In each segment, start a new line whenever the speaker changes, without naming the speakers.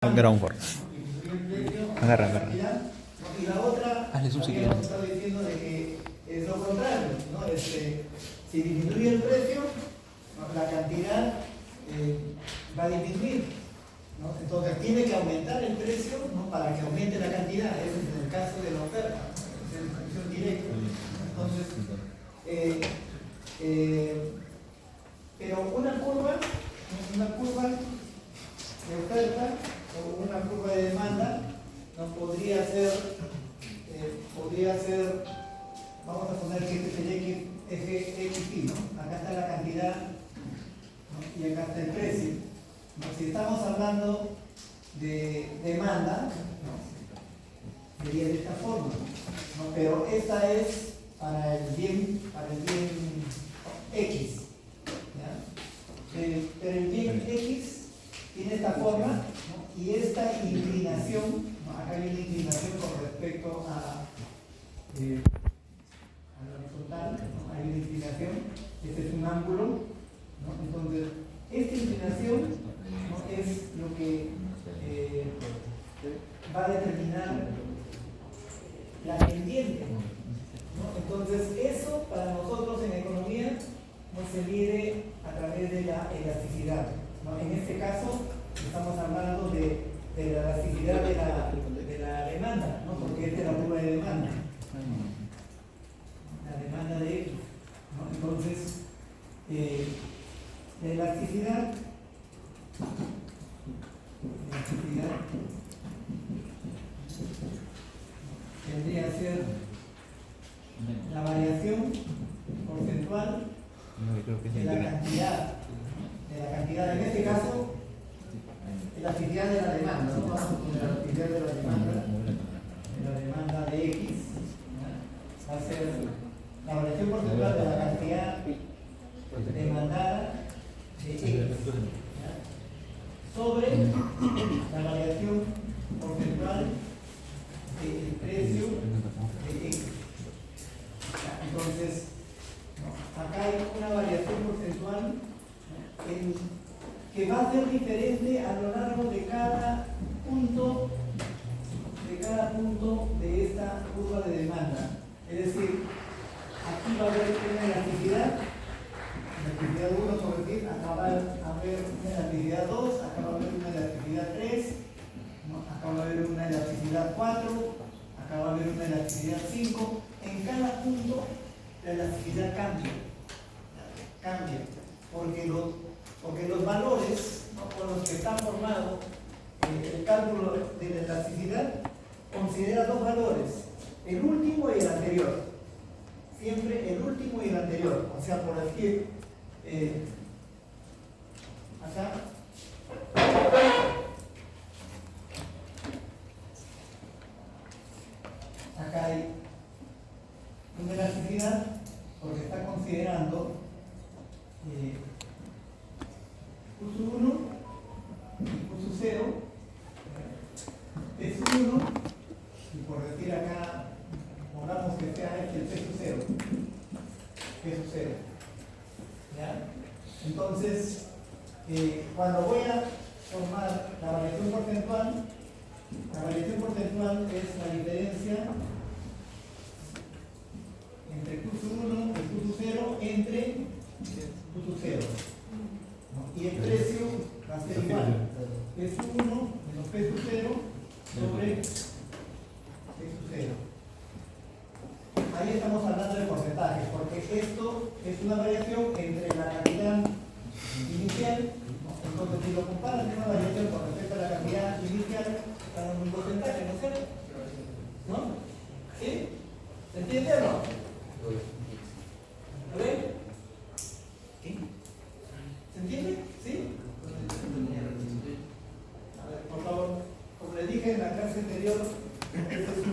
Ground for. Agarra, agarra.
Y la otra,
Hazle zoom si
también
quieres.
hemos estado diciendo de que es lo contrario, ¿no? Si disminuye el precio, ¿no? La cantidad va a disminuir, ¿no? Entonces tiene que aumentar el precio, ¿no? Para que aumente la cantidad. Ese es en el caso de la oferta, ¿no? Es en función directa. Entonces, pero una curva de oferta o una curva de demanda no podría ser, vamos a poner que este es el eje X, ¿no? Acá está la cantidad, ¿no? Y acá está el precio, ¿no? Si estamos hablando de demanda, ¿no? Sería de esta forma, ¿no? Pero esta es para el bien X, ¿ya? Pero el bien X tiene esta forma, ¿no? Y esta inclinación, ¿no? Acá hay una inclinación con respecto a la horizontal, ¿no? Hay una inclinación, este es un ángulo, ¿no? Entonces, esta inclinación, ¿no? Es lo que va a determinar la pendiente, ¿no? Entonces, eso para nosotros en economía no se mide a través de la elasticidad, ¿no? En este caso, estamos hablando de la elasticidad de la demanda, ¿no? Porque esta es la curva de demanda. La demanda de X, ¿no? Entonces, la elasticidad tendría que ser la variación porcentual de la cantidad, en este caso, elasticidad de la demanda, ¿no? Vamos a poner la elasticidad de la demanda de X, ¿no? Va a ser la variación porcentual de la cantidad demandada de X, ¿ya? Sobre la variación porcentual del precio de X. Entonces, ¿no? Acá hay una variación porcentual, ¿no? Que va a ser diferente a lo largo de cada punto de esta curva de demanda. Es decir, aquí va a haber una elasticidad 1 sobre ti, acá va a haber una elasticidad 2, acá va a haber una elasticidad 3, ¿no? Acá va a haber una elasticidad 4, acá va a haber una elasticidad 5. En cada punto la elasticidad cambia, porque los valores, ¿no? Con los que está formado el cálculo de la elasticidad considera dos valores, el último y el anterior. Siempre el último y el anterior. O sea, por aquí, acá hay una elasticidad porque está considerando Q1 y Q0, P1, y por decir acá, pongamos que sea este el P0, ¿ya? Entonces, cuando voy a formar la variación porcentual es la diferencia entre Q1 y Q0 entre Q0, ¿no? Y el precio va a ser igual, P1 menos P0 sobre P0. Ahí estamos hablando de porcentajes, porque esto es una variación entre la cantidad inicial, ¿no? Entonces si lo comparas con una variación con respecto a la cantidad inicial, para un porcentaje, ¿no es cierto? ¿No? ¿Sí? ¿Se entiende o no? ¿Lo ven? ¿Sí? ¿Se entiende? ¿Sí? A ver, por favor, como les dije en la clase anterior, este es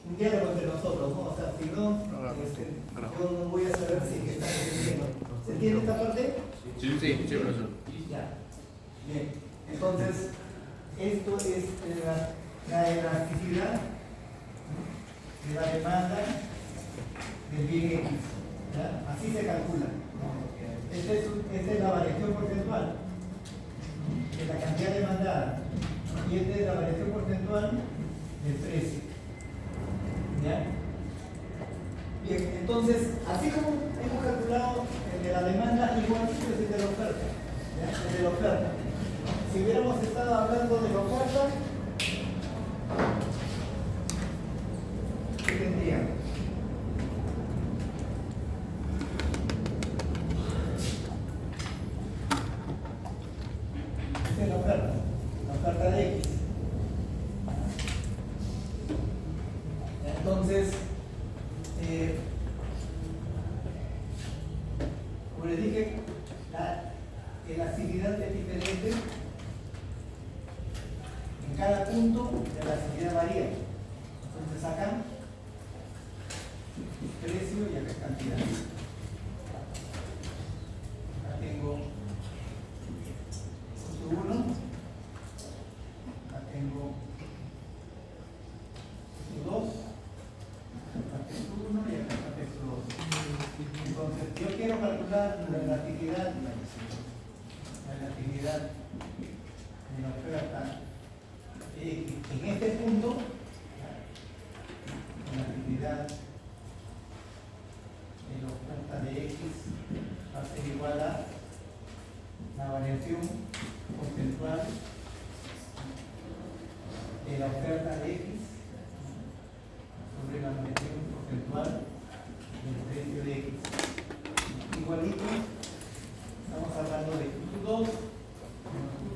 un diálogo entre nosotros, ¿no? O sea, si no, yo no voy a saber si están entendiendo. ¿Se entiende esta parte?
Sí, profesor.
Ya. Bien. Entonces, esto es la elasticidad de la demanda del bien X, ¿ya? Así se calcula, ¿no? Esta es la variación porcentual de la cantidad demandada la variación porcentual del precio. ¿Ya? Bien, entonces, así como hemos calculado el de la demanda, igual que el de la oferta. ¿Ya? El de la oferta. Si hubiéramos estado hablando de la oferta, ¿qué tendríamos? Esta es la oferta de X. Entonces, como les dije, la elasticidad es diferente. En cada punto la elasticidad varía. Entonces acá, precio y acá cantidad. Acá tengo costo 1, acá tengo costo 2, acá tengo 1 y acá tengo 2. Entonces, yo quiero calcular la elasticidad de la oferta en este punto. La elasticidad de la oferta de X va a ser igual a la variación porcentual de la oferta de X sobre la variación porcentual del precio de X. Igualito, estamos hablando de Q2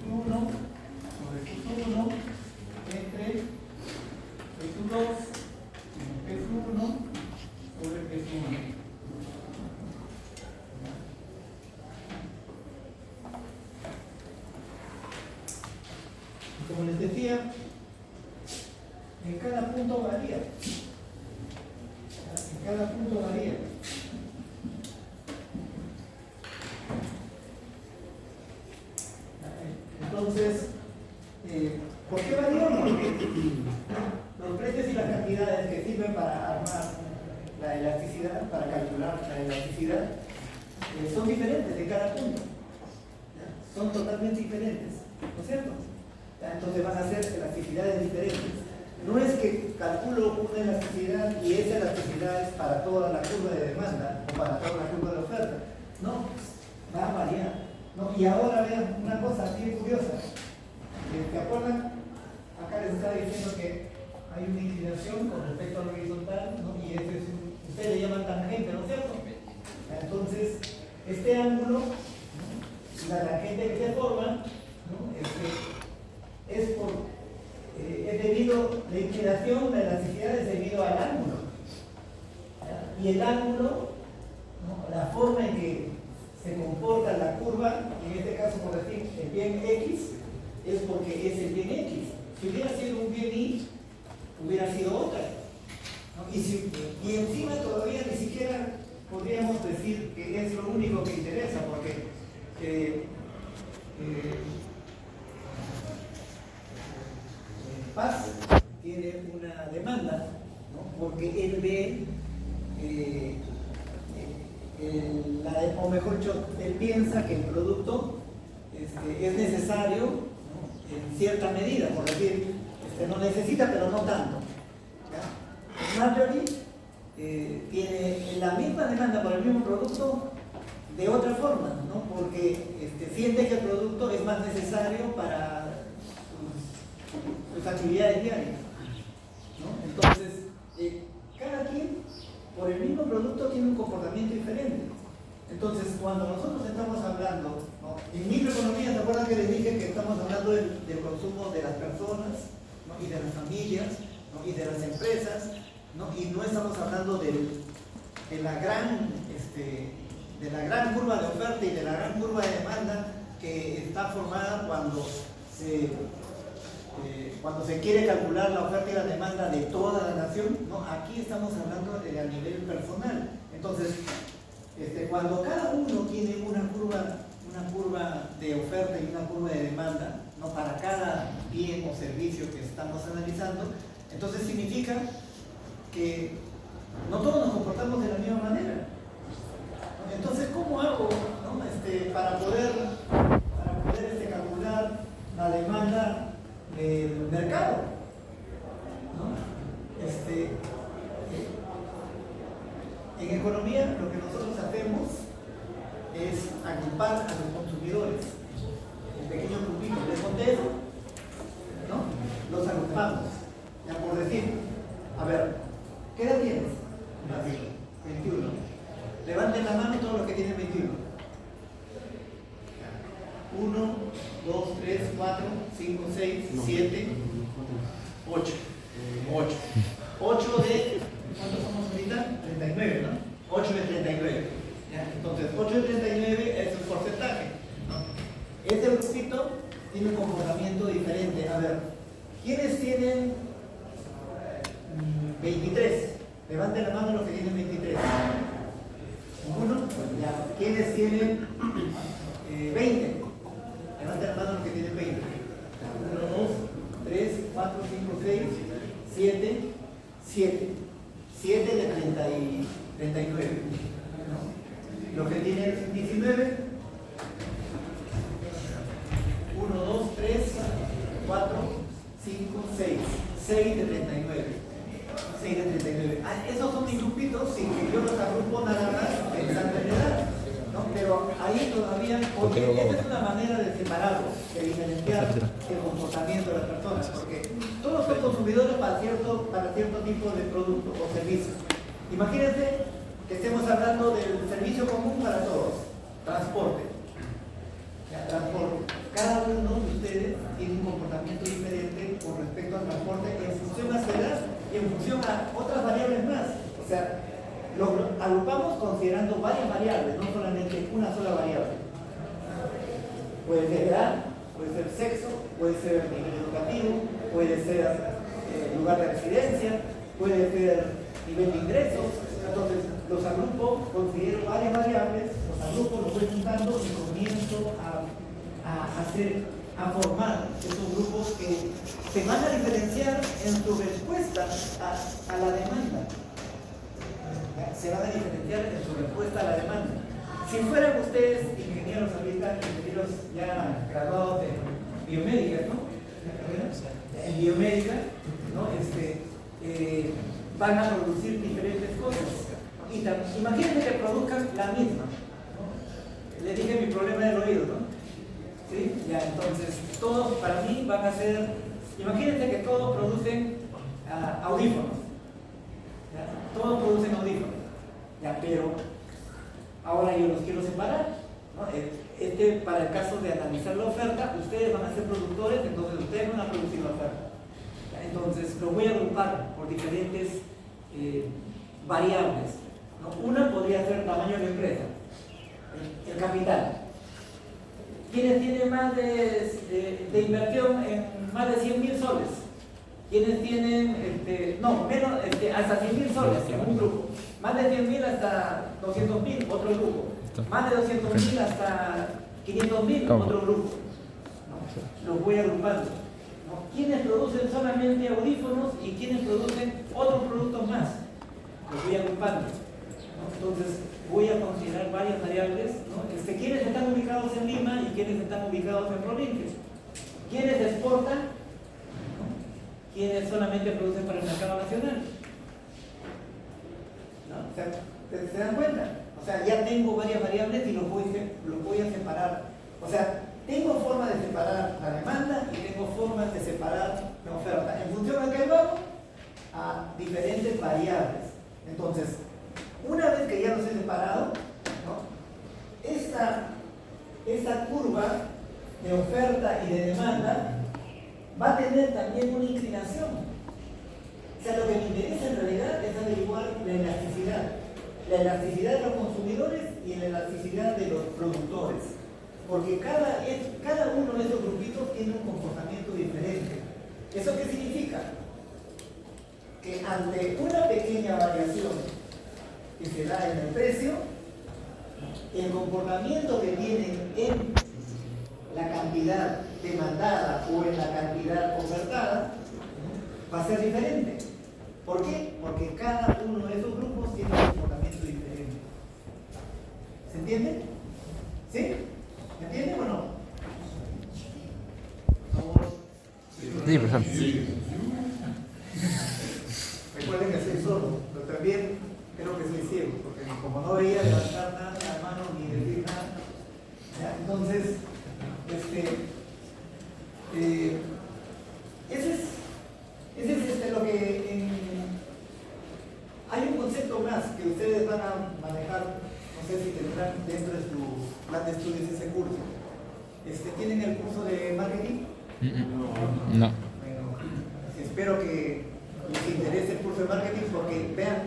Q1 sobre Q1 entre Q2 P1 sobre P1. Como les decía, en cada punto varía. En cada punto varía. Entonces, ¿por qué varían? Porque los precios y las cantidades que sirven para armar la elasticidad, para calcular la elasticidad, son diferentes de cada punto. ¿Ya? Son totalmente diferentes, ¿no es cierto? ¿Ya? Entonces van a ser elasticidades diferentes. No es que calculo una elasticidad y esa elasticidad es para toda la curva de demanda o para toda la curva de oferta. No, va a variar. ¿No? Y ahora vean una cosa bien curiosa. ¿Se acuerdan? Acá les estaba diciendo que hay una inclinación con respecto al horizontal, ¿no? Y ese es ustedes le llaman tangente, ¿no es cierto? Entonces, este ángulo, ¿no? La tangente que se forma, ¿no? Es debido, la inclinación, la elasticidad es debido al ángulo. ¿Ya? Y el ángulo, ¿no? La forma en que se comporta la curva, en este caso por decir el bien X, es porque es el bien X. Si hubiera sido un bien Y, hubiera sido otra. ¿No? Y encima todavía ni siquiera podríamos decir que es lo único que interesa, porque Paz tiene una demanda, ¿no? Porque él ve, o mejor dicho, él piensa que el producto es necesario, ¿no? En cierta medida, por decir, no necesita, pero no tanto. ¿Ya? Marjorie tiene la misma demanda por el mismo producto de otra forma, ¿no? Porque siente que el producto es más necesario para sus actividades diarias, ¿no? Entonces, cada quien por el mismo producto tiene un comportamiento diferente. Entonces, cuando nosotros estamos hablando, ¿no? En microeconomía, ¿se acuerdan que les dije que estamos hablando del consumo de las personas, ¿no? Y de las familias, ¿no? Y de las empresas, ¿no? Y no estamos hablando de la gran curva de oferta y de la gran curva de demanda que está formada cuando se quiere calcular la oferta y la demanda de toda la nación, ¿no? Aquí estamos hablando a nivel personal. Entonces, cuando cada uno tiene una curva de oferta y una curva de demanda, ¿no? Para cada bien o servicio que estamos analizando, entonces significa que no todos nos comportamos de la misma manera. Entonces, ¿cómo hago, ¿no? para poder calcular la demanda del mercado, ¿no? En economía lo que nosotros hacemos es agrupar a los consumidores en pequeños grupitos de contexto, ¿no? Los agrupamos. Ya por decir, a ver, ¿qué edad tienes? 21. Levanten la mano todos los que tienen 21. 1, 2, 3, 4, 5, 6, 7, 8. 8 de, ¿cuántos somos ahorita? 39, ¿no? 8 de 39. ¿Ya? Entonces, 8 de 39 es un porcentaje, ¿no? Este grupito tiene un comportamiento diferente. A ver, ¿quiénes tienen 23? Levanten la mano los que tienen 23. Uno, ya. ¿Quiénes tienen 20? Levanten la mano los que tienen 20. 1, 2, 3, 4, 5, 6, 7, 7. 7 de 39. ¿No? Los que tienen 19. 1, 2, 3, 4, 5, 6. 6 de 39. 6 de 39. Esos son mis grupitos sin que yo los agrupo nada más pensando en edad, ¿no? Pero ahí todavía, porque esta es una manera de separarlos, de diferenciar el comportamiento de las personas, porque todos son consumidores para cierto tipo de producto o servicio. Imagínense que estemos hablando del servicio común para todos, transporte. Ya, transporte. Cada uno de ustedes tiene un comportamiento diferente con respecto al transporte en función a su edad y en función a otras variables más. O sea, lo agrupamos considerando varias variables, no solamente una sola variable. Puede ser edad, puede ser sexo, puede ser nivel educativo, puede ser lugar de residencia, puede ser nivel de ingresos. Entonces, los agrupo, considero varias variables, los agrupo, los voy juntando y comienzo a formar esos grupos que se van a diferenciar en su respuesta a la demanda. Se van a diferenciar en su respuesta a la demanda. Si fueran ustedes ingenieros ahorita, ingenieros ya graduados de biomédica, ¿no? En biomédica, ¿no? Van a producir diferentes cosas. Y imagínense que produzcan la misma, ¿no? Les dije mi problema del oído, ¿no? ¿Sí? Ya, entonces, todos para mí van a ser, imagínense que todos producen audífonos. ¿Ya? Todos producen audífonos. Ya, pero ahora yo los quiero separar, ¿no? Para el caso de analizar la oferta, ustedes van a ser productores, entonces ustedes van a producir la oferta. ¿Ya? Entonces, los voy a agrupar por diferentes variables, ¿no? Una podría ser tamaño de empresa, el capital. ¿Quiénes tienen más de inversión en más de 100.000 soles? ¿Quiénes tienen, menos, hasta 100.000 soles en un grupo? Más de 100.000 hasta 200.000, otro grupo. Más de 200.000 hasta 500.000, otro grupo. ¿No? Los voy agrupando. ¿No? ¿Quiénes producen solamente audífonos y quiénes producen otros productos más? Los voy agrupando. ¿No? Entonces, voy a considerar varias variables, ¿no? ¿Quiénes están ubicados en Lima y quiénes están ubicados en provincias? ¿Quiénes exportan? ¿No? ¿Quiénes solamente producen para el mercado nacional? ¿No? O sea, ¿se dan cuenta? O sea, ya tengo varias variables y los voy a separar. O sea, tengo forma de separar la demanda y tengo formas de separar la oferta. En función a qué vamos, a diferentes variables. Entonces, una vez que ya los he separado, ¿no? Esta curva de oferta y de demanda va a tener también una inclinación. O sea, lo que me interesa en realidad es averiguar la elasticidad de los consumidores y la elasticidad de los productores. Porque cada uno de esos grupitos tiene un comportamiento diferente. ¿Eso qué significa? Que ante una pequeña variación que se da en el precio, el comportamiento que tienen en la cantidad demandada o en la cantidad ofertada va a ser diferente. ¿Por qué? Porque cada uno de esos grupos tiene un comportamiento diferente. ¿Se entiende? ¿Sí? ¿Me entienden o no? Por favor.
Sí, profesor.
Recuerden que soy sordo, pero también creo que soy ciego, porque como no veía levantar nada la mano ni decir nada, ¿ya? Entonces, ese es lo que hay un concepto más que ustedes van a manejar, no sé si tendrán dentro de su plan de estudios ese curso. ¿Tienen el curso de marketing?
No.
Bueno, espero que les interese el curso de marketing porque vean,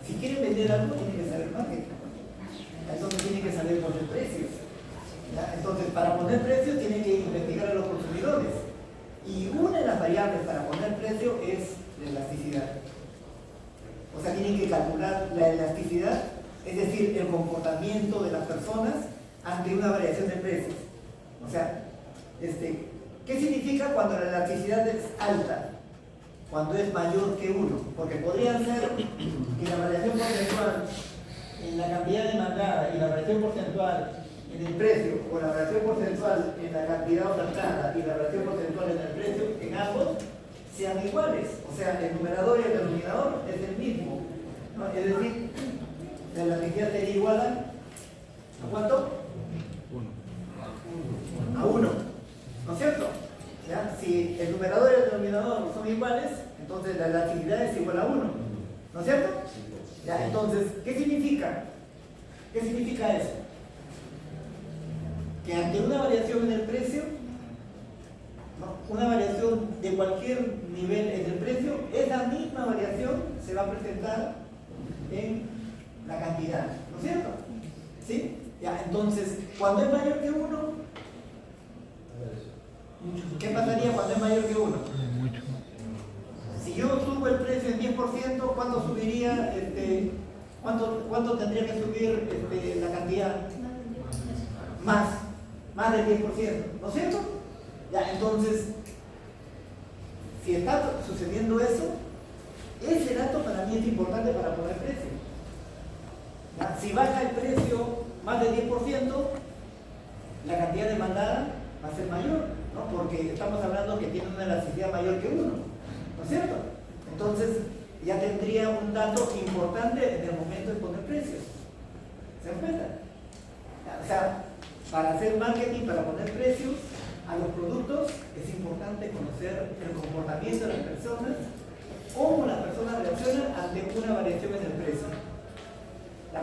si quieren vender algo tienen que saber marketing. Entonces tienen que saber poner precios. ¿Ya? Entonces para poner precios tienen que investigar a los consumidores. Y una de las variables para poner precio es la elasticidad. O sea, tienen que calcular la elasticidad, es decir, el comportamiento de las personas ante una variación de precios. O sea, ¿qué significa cuando la elasticidad es alta? Cuando es mayor que 1. Porque podría ser que la variación porcentual en la cantidad demandada y la variación porcentual en el precio, o la variación porcentual en la cantidad ofertada y la variación porcentual en el precio, en ambos, sean iguales. O sea, el numerador y el denominador es el mismo, ¿no? Es decir, la elasticidad sería igual ¿a cuánto? 1. A 1, ¿no es cierto? ¿Ya? Si el numerador y el denominador son iguales, entonces la elasticidad es igual a 1, ¿no es cierto? ¿Ya? Entonces, ¿qué significa? ¿Qué significa eso? Que ante una variación en el precio, ¿no? Una variación de cualquier nivel en el precio, esa misma variación se va a presentar en la cantidad, ¿no es cierto? ¿Sí? Ya, entonces, cuando es mayor que 1, ¿qué pasaría cuando es mayor que 1? Si yo subo el precio en 10%, ¿cuánto subiría? ¿Cuánto tendría que subir la cantidad? Más del 10%, ¿no es cierto? Ya, entonces, si está sucediendo eso, ese dato para mí es importante para poner precio. ¿Ya? Si baja el precio más del 10%, la cantidad demandada va a ser mayor, ¿no? Porque estamos hablando que tiene una elasticidad mayor que 1, ¿no es cierto? Entonces, ya tendría un dato importante en el momento de poner precios. ¿Se dan cuenta? O sea, para hacer marketing, para poner precios a los productos, es importante conocer el comportamiento de las personas, cómo las personas reaccionan ante una variación en el precio.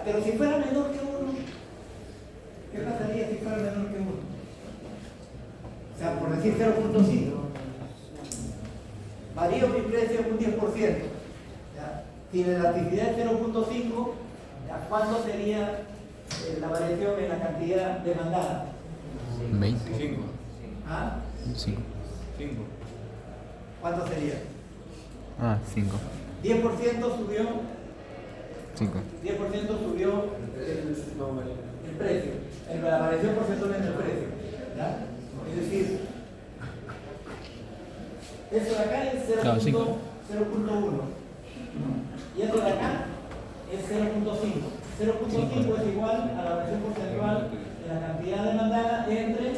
Pero si fuera menor que 1, ¿qué pasaría si fuera menor que 1? O sea, por decir 0.5. Varío mi precio un 10%. ¿Ya? Si la elasticidad es 0.5, ¿cuánto sería la variación en la cantidad demandada?
25.
¿Ah?
5.
¿Cuánto sería?
5.
10% subió.
5.
10% subió el precio, la variación porcentual en el precio. ¿Ya? Es decir, esto de acá es 0.1 y esto de acá es 0.5. 0.5 es igual a la variación porcentual de la cantidad demandada entre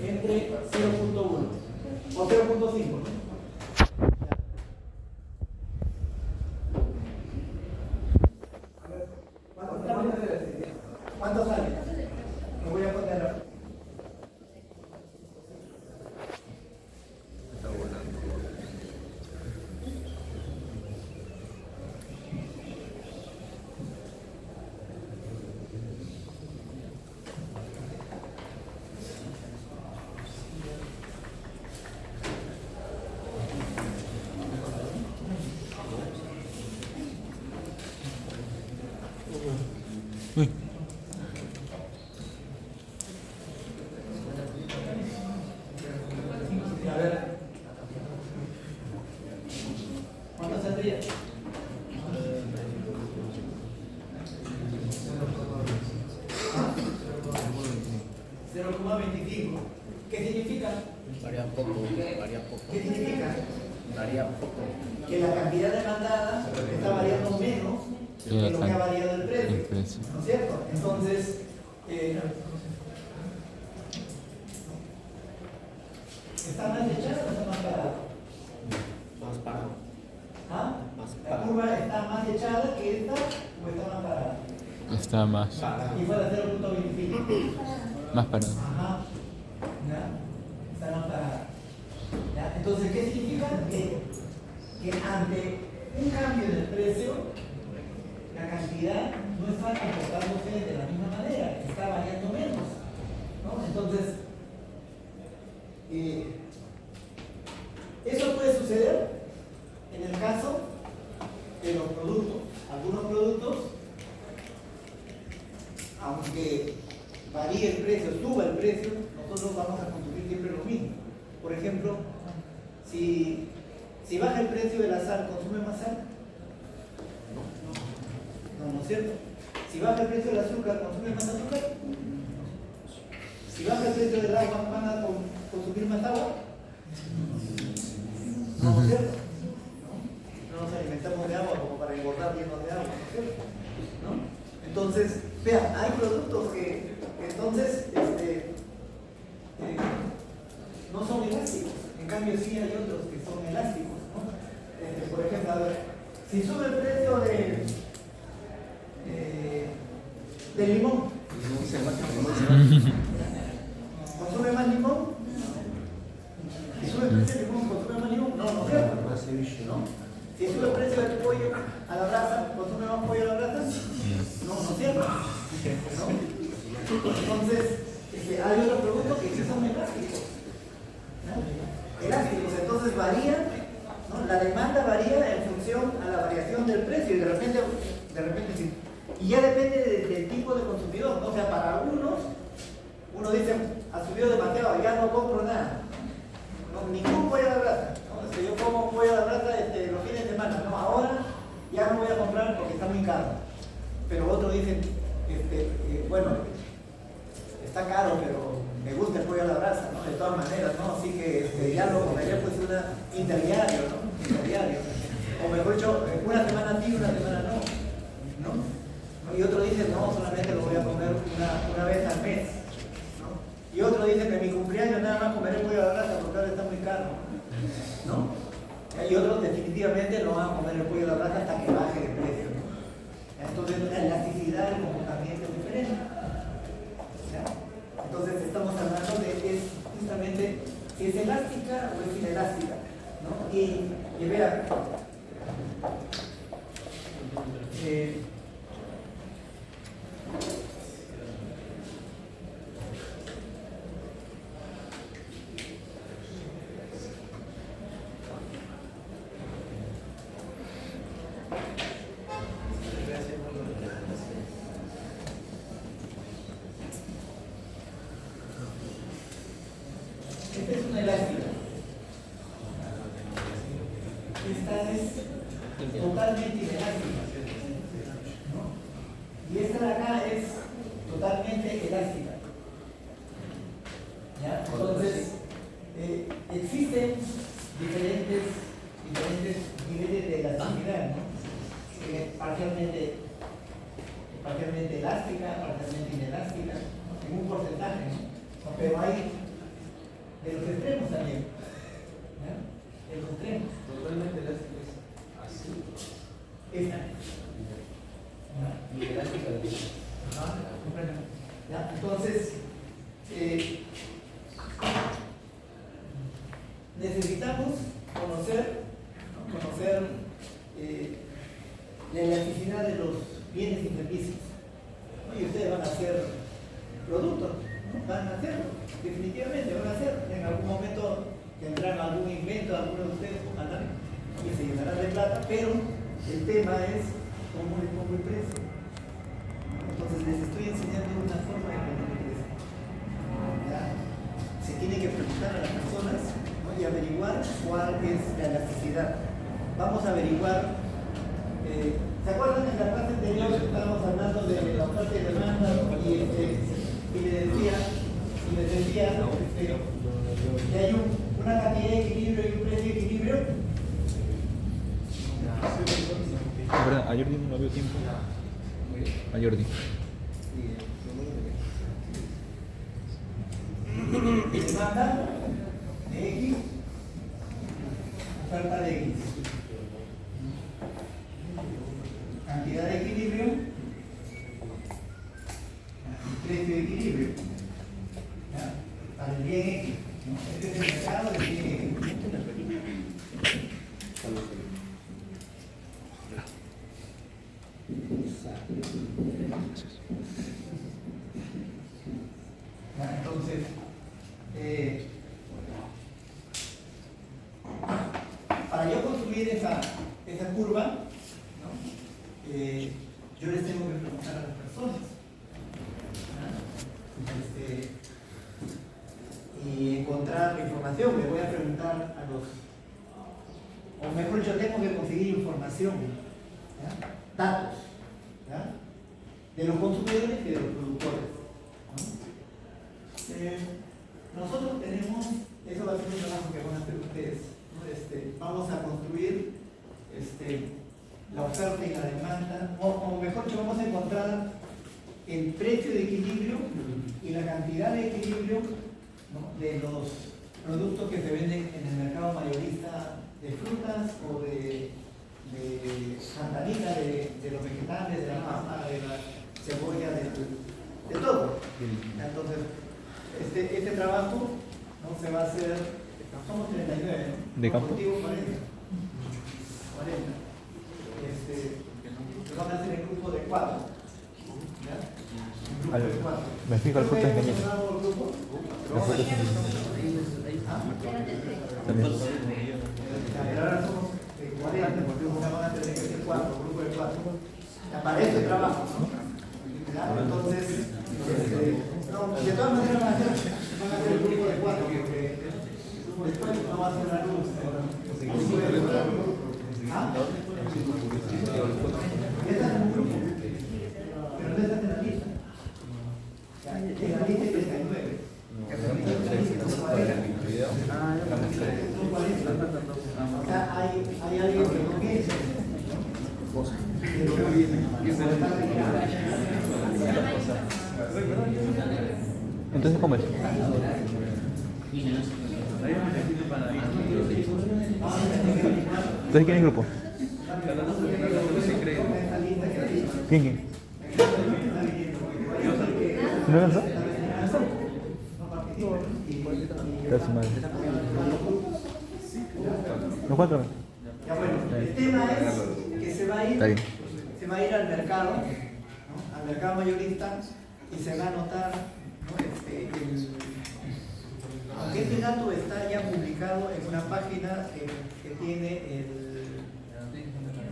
0.1 o 0.5. ¿Cuánto sale? Lo voy a poner.
Uy.
A ver. ¿Cuánto saldría? 0,25. ¿Qué significa?
Varía poco.
¿Qué significa?
Varía poco.
Que la cantidad demandada está variando menos de lo que ha variado el precio. ¿No es cierto? Entonces, ¿Está más echado o está más parado?
Más parado.
¿Ah?
Más
¿La
parado.
curva está más echada que esta o está más parada?
Está más.
Y fuera 0.25.
Más parado.
Ajá. ¿Ya? Está más parada. ¿Ya? Entonces, ¿qué significa? Que ante un cambio en el precio, la cantidad no está comportándose de la misma manera, está variando menos, ¿no? Entonces, eso puede suceder en el caso de los productos. Algunos productos, aunque varíe el precio, suba el precio, nosotros vamos a consumir siempre lo mismo. Por ejemplo, si baja el precio de la sal, ¿consume más sal? No, ¿no es cierto? Si baja el precio del azúcar, ¿consume más azúcar? Si baja el precio del agua, ¿van a consumir más agua? No, ¿no es cierto? No nos alimentamos de agua como para engordar llenos de agua, ¿no es cierto? ¿No? Entonces, vean, hay productos que entonces no son elásticos, en cambio sí hay otros que son elásticos, ¿no? Por ejemplo, a ver, si sube el precio del limón, ¿consume más limón? Si sube el precio del limón, ¿consume más limón? No, no es cierto, ¿no? Si sube el precio del pollo a la brasa, ¿consume más pollo a la brasa? No, no es cierto, ¿no? Entonces, hay otros productos que sí son elásticos, ¿no? Elásticos, entonces varían, ¿no? La demanda varía en función a la variación del precio y de repente sí. Y ya depende del tipo de consumidor, ¿no? O sea, para algunos, uno dice, ha subido demasiado, ya no compro nada, ¿no? Ningún pollo a la brasa, ¿no? Yo como pollo a la brasa los fines de semana, ¿no? Ahora ya no voy a comprar porque está muy caro. Pero otros dicen, bueno, está caro, pero me gusta el pollo a la brasa, ¿no? De todas maneras, ¿no? Así que ya lo comeré pues interdiario, ¿no? Interdiario. O mejor dicho, una semana sí, una semana no. Y otro dice, no, solamente lo voy a comer una vez al mes, ¿no? Y otro dice que en mi cumpleaños nada más comeré pollo a la brasa porque ahora está muy caro, ¿no? Y otros definitivamente no van a comer el pollo a la brasa hasta que baje de precio, ¿no? Entonces la elasticidad del comportamiento es diferente. ¿Ya? Entonces estamos hablando de justamente si es elástica o es inelástica, ¿no? Y vean, esta es una elástica. Esta es totalmente inelástica, ¿no? Y esta de acá es totalmente elástica. ¿Ya? Entonces, existen diferentes niveles de elasticidad, ¿no? Parcialmente elástica, parcialmente inelástica, ¿no? En un porcentaje, ¿no? Pero hay de los extremos también, ¿ya? De los extremos.
Totalmente elástica es así.
Esta. ¿Ya?
Y elástica de
Ajá, comprendo. ¿Ya? Entonces, necesitamos conocer la elasticidad de los bienes y servicios, ¿no? Y ustedes van a hacer productos, ¿no? Van a hacerlo, definitivamente van a hacer. En algún momento tendrán algún invento, alguno de ustedes ojalá, y se llenarán de plata, pero el tema es cómo le pongo el precio. Entonces les estoy enseñando una forma de poner el precio. ¿Ya? Se tiene que preguntar a las personas, ¿no? Y averiguar cuál es la elasticidad. Vamos a averiguar. ¿Se acuerdan en la clase anterior que estábamos hablando de la oferta y demanda? Y les decía que hay una cantidad de equilibrio y un precio de equilibrio.
La verdad, a Jordi no lo veo tiempo. A Jordi.
Demanda de X oferta de X, cantidad de equilibrio, precio de equilibrio, ¿ya? Para el bien X, ¿no? Este es el mercado del bien X. ¿Ya? Entonces, para yo construir esa curva, ¿no? Yo les tengo que preguntar a las personas, ¿no? Y encontrar la información. Le voy a preguntar a los, o mejor yo tengo que conseguir información, ¿ya? Datos, ¿ya? De los consumidores y de los productores, ¿no? Nosotros tenemos, eso va a ser un trabajo que van a hacer ustedes, ¿no? Vamos a construir la oferta y la demanda, o mejor dicho, vamos a encontrar el precio de equilibrio y la cantidad de equilibrio, ¿no? De los productos que se venden en el mercado mayorista de frutas o de santanita, de los vegetales, de la papa, de la cebolla, de todo. Entonces, este trabajo, ¿no? Se va a hacer, somos 39, ¿no?
¿De campo?
Objetivo 40. Lo van a hacer en grupo de 4. ¿Ya? En grupo de 4.
Me explico, el fruto es pequeño. El fruto es
Ahora somos 40, porque van a tener que ser 4, grupo de 4. Para este trabajo, ¿no? ¿Ya? Entonces, no, de todas maneras van a hacer el grupo de 4, porque después no va a ser la luz. ¿Ah? Esta es un grupo, pero no está en la lista. En la lista hay 39. O sea, hay alguien que no piensa.
Entonces, ¿cómo es? Entonces, ¿quién es el grupo? ¿Quién? ¿No lanzó? Gracias, madre. No, cuéntame.
Ya bueno, el tema es que se va a ir al mercado, ¿no? Al mercado mayorista, y se va a anotar, ¿no? Aunque este dato está ya publicado en una página que tiene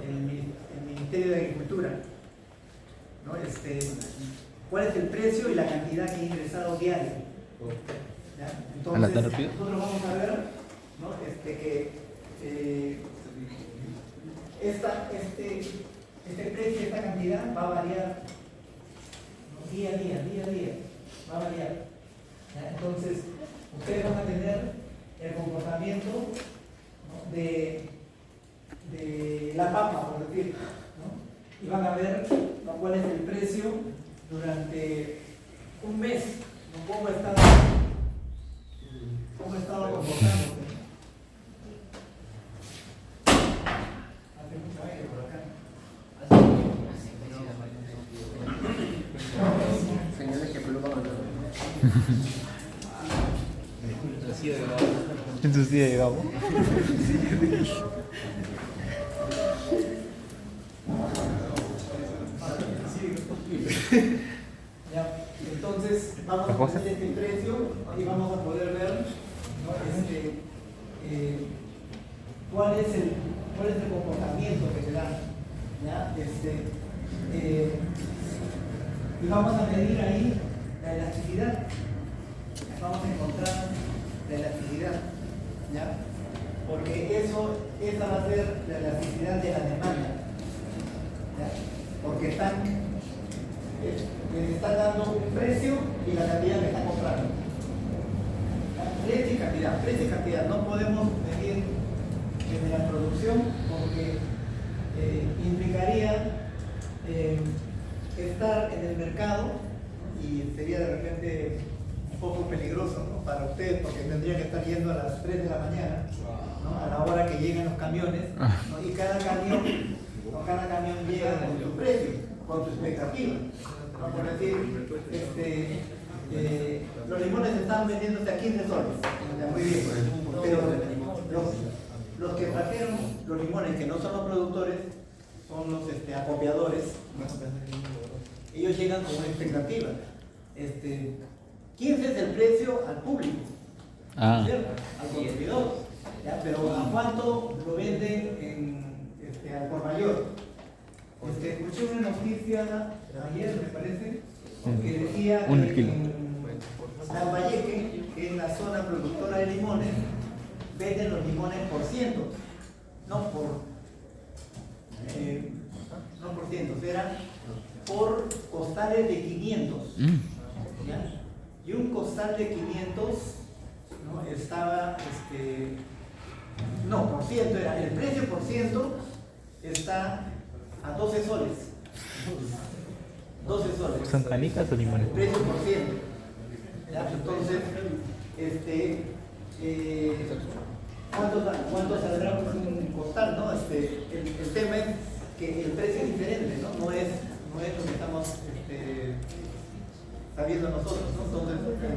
el Ministerio de Agricultura, ¿no? ¿Cuál es el precio y la cantidad que ha ingresado diario? ¿Ya? Entonces, nosotros vamos a ver, ¿no? Que este precio, esta cantidad va a variar, ¿no? Día a día, va a variar. ¿Ya? Entonces, ustedes van a tener el comportamiento, ¿no? de la papa, por decir, ¿no? Y van a ver, ¿no? Cuál es el precio durante un mes, ¿no? Cómo ha estado comportándose. Hace mucho aire por acá.
Señores que peluca
En su silla llegamos.
Ya, entonces vamos a poner este precio y vamos a poder ver, ¿no? cuál es el comportamiento que se da, ¿ya? Y vamos a medir ahí la elasticidad. Vamos a encontrar la elasticidad, ¿ya? Porque esa va a ser la elasticidad de la demanda, ¿ya? Porque les están dando un precio y la cantidad que están comprando. Precio y cantidad. No podemos medir desde la producción porque implicaría estar en el mercado, ¿no? Y sería de repente poco peligroso, ¿no? Para ustedes, porque tendría que estar yendo a las 3 de la mañana, ¿no? A la hora que que llegan los camiones, ¿no? Y cada camión llega con su precio, con su expectativa. ¿No? Por decir, los limones están vendiéndose a 15 soles. Ya, muy bien. Pero los que trajeron los limones, que no son los productores, son los acopiadores. Ellos llegan con una expectativa. 15 es el precio al público, ¿cierto? Al consumidor. ¿Ya? Pero ¿a cuánto lo venden al por mayor? Escuché una noticia ayer, me parece, que decía que en Lambayeque, que es la zona productora de limones, venden los limones por cientos, no por cientos, era por costales de 500. ¿Ya? Y un costal de 500, ¿no? Estaba, no, por ciento, era el precio por ciento está a 12 soles. 12 soles.
¿Son canicas o limones?
El precio por ciento. ¿Ya? Entonces, ¿cuánto saldrá un costal? ¿No? El tema es que el precio es diferente, ¿no? No es lo que estamos sabiendo nosotros, ¿no? Entonces,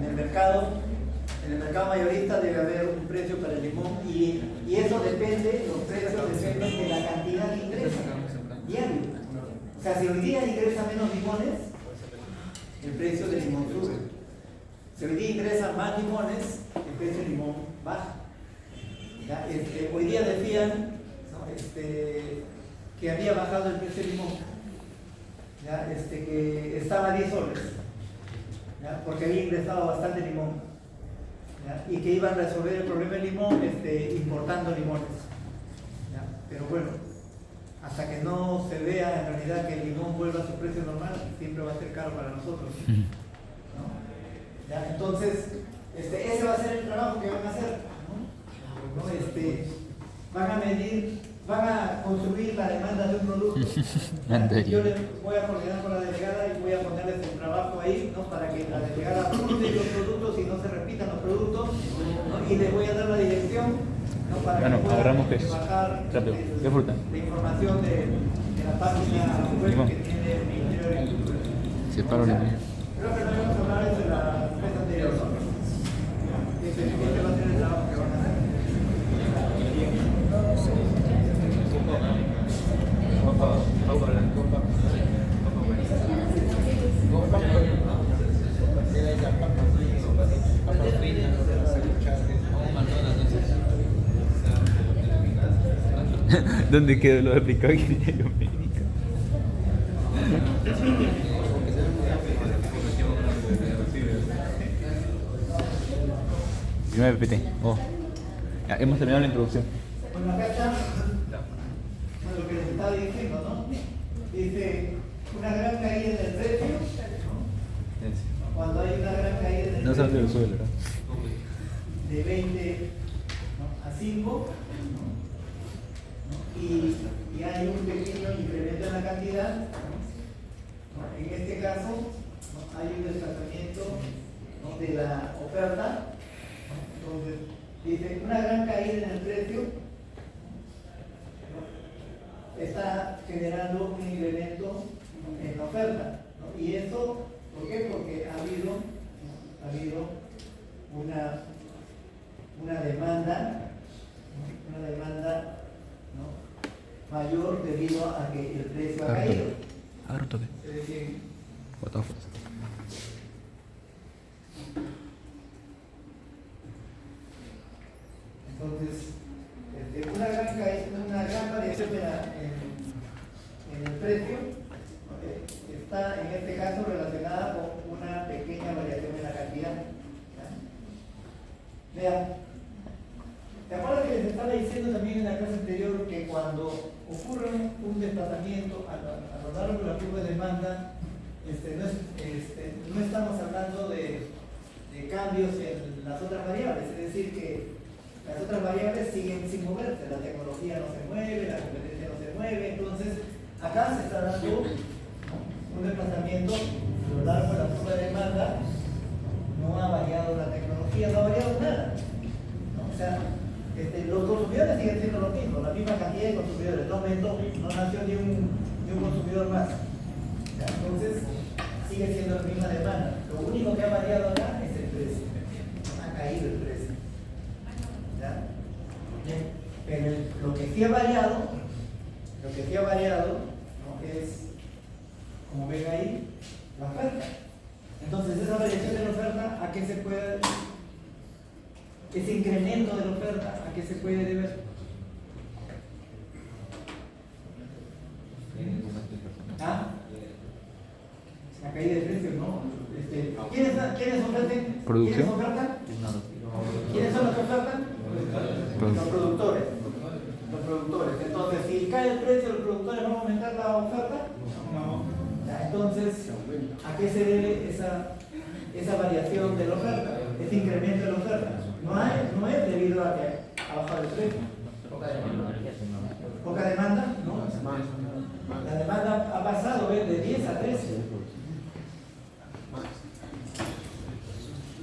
en el mercado mayorista debe haber un precio para el limón y eso depende, los precios dependen de la cantidad que ingresa diario. O sea, si hoy día ingresa menos limones, el precio del limón sube. Si hoy día ingresan más limones, el precio del limón baja. ¿Ya? Hoy día decían, ¿no? Que había bajado el precio del limón, ¿ya? Que estaba a 10 soles, ¿ya? Porque había ingresado bastante limón, ¿ya? Y que iban a resolver el problema del limón importando limones, ¿ya? Pero bueno, hasta que no se vea en realidad que el limón vuelva a su precio normal, siempre va a ser caro para nosotros, ¿no? ¿Ya? Entonces, ese va a ser el trabajo que van a hacer, ¿no? Van a medir, van a construir la demanda de un producto. Yo les voy a coordinar con la delegada y voy a ponerles el trabajo ahí, ¿no? Para que la delegada produce los productos y no se repitan los productos, ¿no? Y les voy a dar la dirección, ¿no? Para
Bueno,
que puedan
agarramos que es.
bajar
Rápido. ¿Qué fruta?
la información de la página web
Limón.
que tiene el Ministerio de Agricultura.
Separo limón.
Creo que no íbamos a hablar de la vez anterior, ¿no? Ese va a ser el trabajo que van a hacer.
¿Dónde quedó lo de picado? Primer PPT. Oh. Ya, hemos terminado la introducción.
Bueno, acá está lo que les estaba diciendo, ¿no? Dice, una gran caída en el precio, ¿no? Cuando hay una gran caída en el
No
precio,
sale del suelo, ¿verdad?
de 20, ¿no? a 5, ¿no? Y hay un pequeño incremento en la cantidad, ¿no? En este caso, ¿no? Hay un desplazamiento, ¿no? de la oferta, ¿no? Entonces, dice, una gran caída en el precio, ¿no? Está generando un incremento en la oferta, ¿no? Y eso, ¿por qué? Porque ha habido una demanda, ¿no? mayor debido a que el precio ha caído.
Agarra un toque.
Es decir,
Fotófonos.
entonces, una gran variación en el precio está en este caso relacionada con una pequeña variación en la cantidad. Vean, ¿te acuerdas que les estaba diciendo también en la clase anterior que cuando ocurre un desplazamiento a lo largo de la curva de demanda, no estamos hablando de cambios en las otras variables, es decir, que las otras variables siguen sin moverse, la tecnología no se mueve, la competencia no se mueve, entonces acá se está dando un desplazamiento a lo largo de la curva de demanda, no ha variado la tecnología, no ha variado nada, ¿no? O sea, los consumidores siguen siendo lo mismo, la misma cantidad de consumidores, no aumentó, no nació ni un consumidor más. ¿Ya? Entonces, sigue siendo la misma demanda. Lo único que ha variado acá es el precio. Ha caído el precio. ¿Ya? Pero lo que sí ha variado, ¿no? Es, como ven ahí, la oferta. Entonces, esa variación de la oferta, ¿a qué se puede? Ese incremento de la oferta, ¿a qué se puede deber? ¿Ah? La caída de precios, ¿no? ¿Quiénes ofrecen?
¿Producción?
¿Quiénes ofertan? ¿Quiénes son los que ofertan? Los productores. Los productores. Entonces, si cae el precio, ¿los productores van a aumentar la oferta? No. Ya, entonces, ¿a qué se debe esa variación de la oferta? Ese incremento de la oferta. No es debido a que ha bajado el precio. Poca demanda, ¿no? La demanda ha pasado de 10 a 13.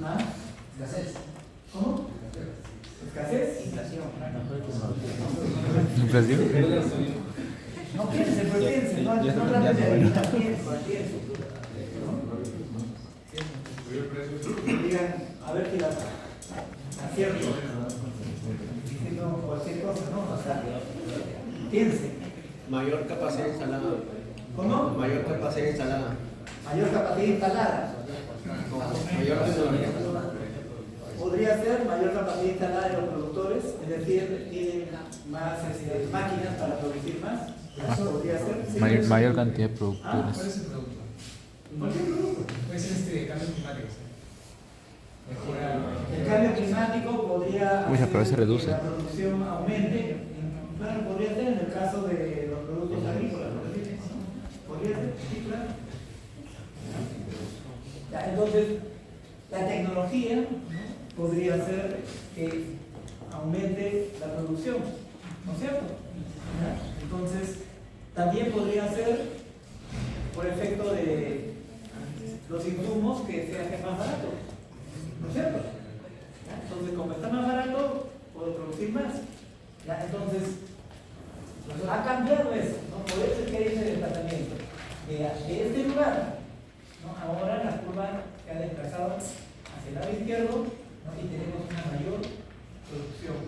¿Más?
Escasez.
¿Cómo? ¿Escasez?
Inflación.
¿Inflación?
No piensen, pues piensen, no
Ya
traten de
bueno.
adivinar, piensen. Digan, a ver si la acierto. Diciendo cualquier cosa, ¿no? O sea, piensen.
Mayor capacidad instalada.
¿Cómo?
Mayor capacidad instalada.
Mayor capacidad instalada.
Mayor tecnología.
Podría ser mayor capacidad instalada de los productores, es decir, tienen más máquinas para producir más. Eso podría ser. ¿Sí?
Mayor cantidad de
Ah,
productores.
¿Cuál es el producto?
Cualquier producto.
Puede ser cambio climático. Mejora.
El cambio climático podría
Uy, pero se
hacer
reduce.
que la producción aumente. Claro, podría ser en el caso de los productos agrícolas. Podría ser, sí, claro. Ya, entonces, la tecnología podría hacer que aumente la producción, ¿no es cierto? ¿Ya? Entonces, también podría ser por efecto de los insumos que se hacen más baratos, ¿no es cierto? ¿Ya? Entonces, como está más barato, puedo producir más. ¿Ya? Entonces, ha cambiado eso, ¿no? Por eso es que hay ese desplazamiento. De este lugar, ¿no? Ahora la curva se ha desplazado hacia el lado izquierdo, ¿no? Y tenemos una mayor producción,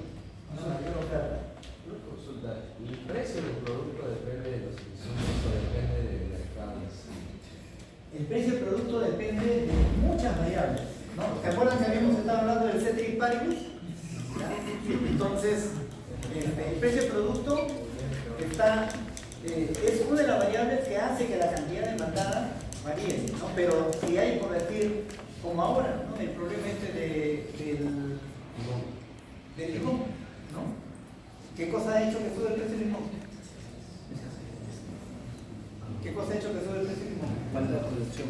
una mayor oferta.
Una consulta, ¿el precio del producto depende de los insumos o depende de mercados?
El precio del producto depende de muchas variables, ¿no? ¿Se acuerdan que habíamos estado hablando del ceteris paribus? ¿Ya? Entonces, el precio del producto es una de las variables que hace que la cantidad demandada varíe, ¿no? Pero si hay, por decir, como ahora, ¿no? El problema del limón, ¿no? ¿Qué cosa ha hecho que sube el precio del limón? ¿Qué cosa ha hecho que sube el precio del limón?
Falta de producción.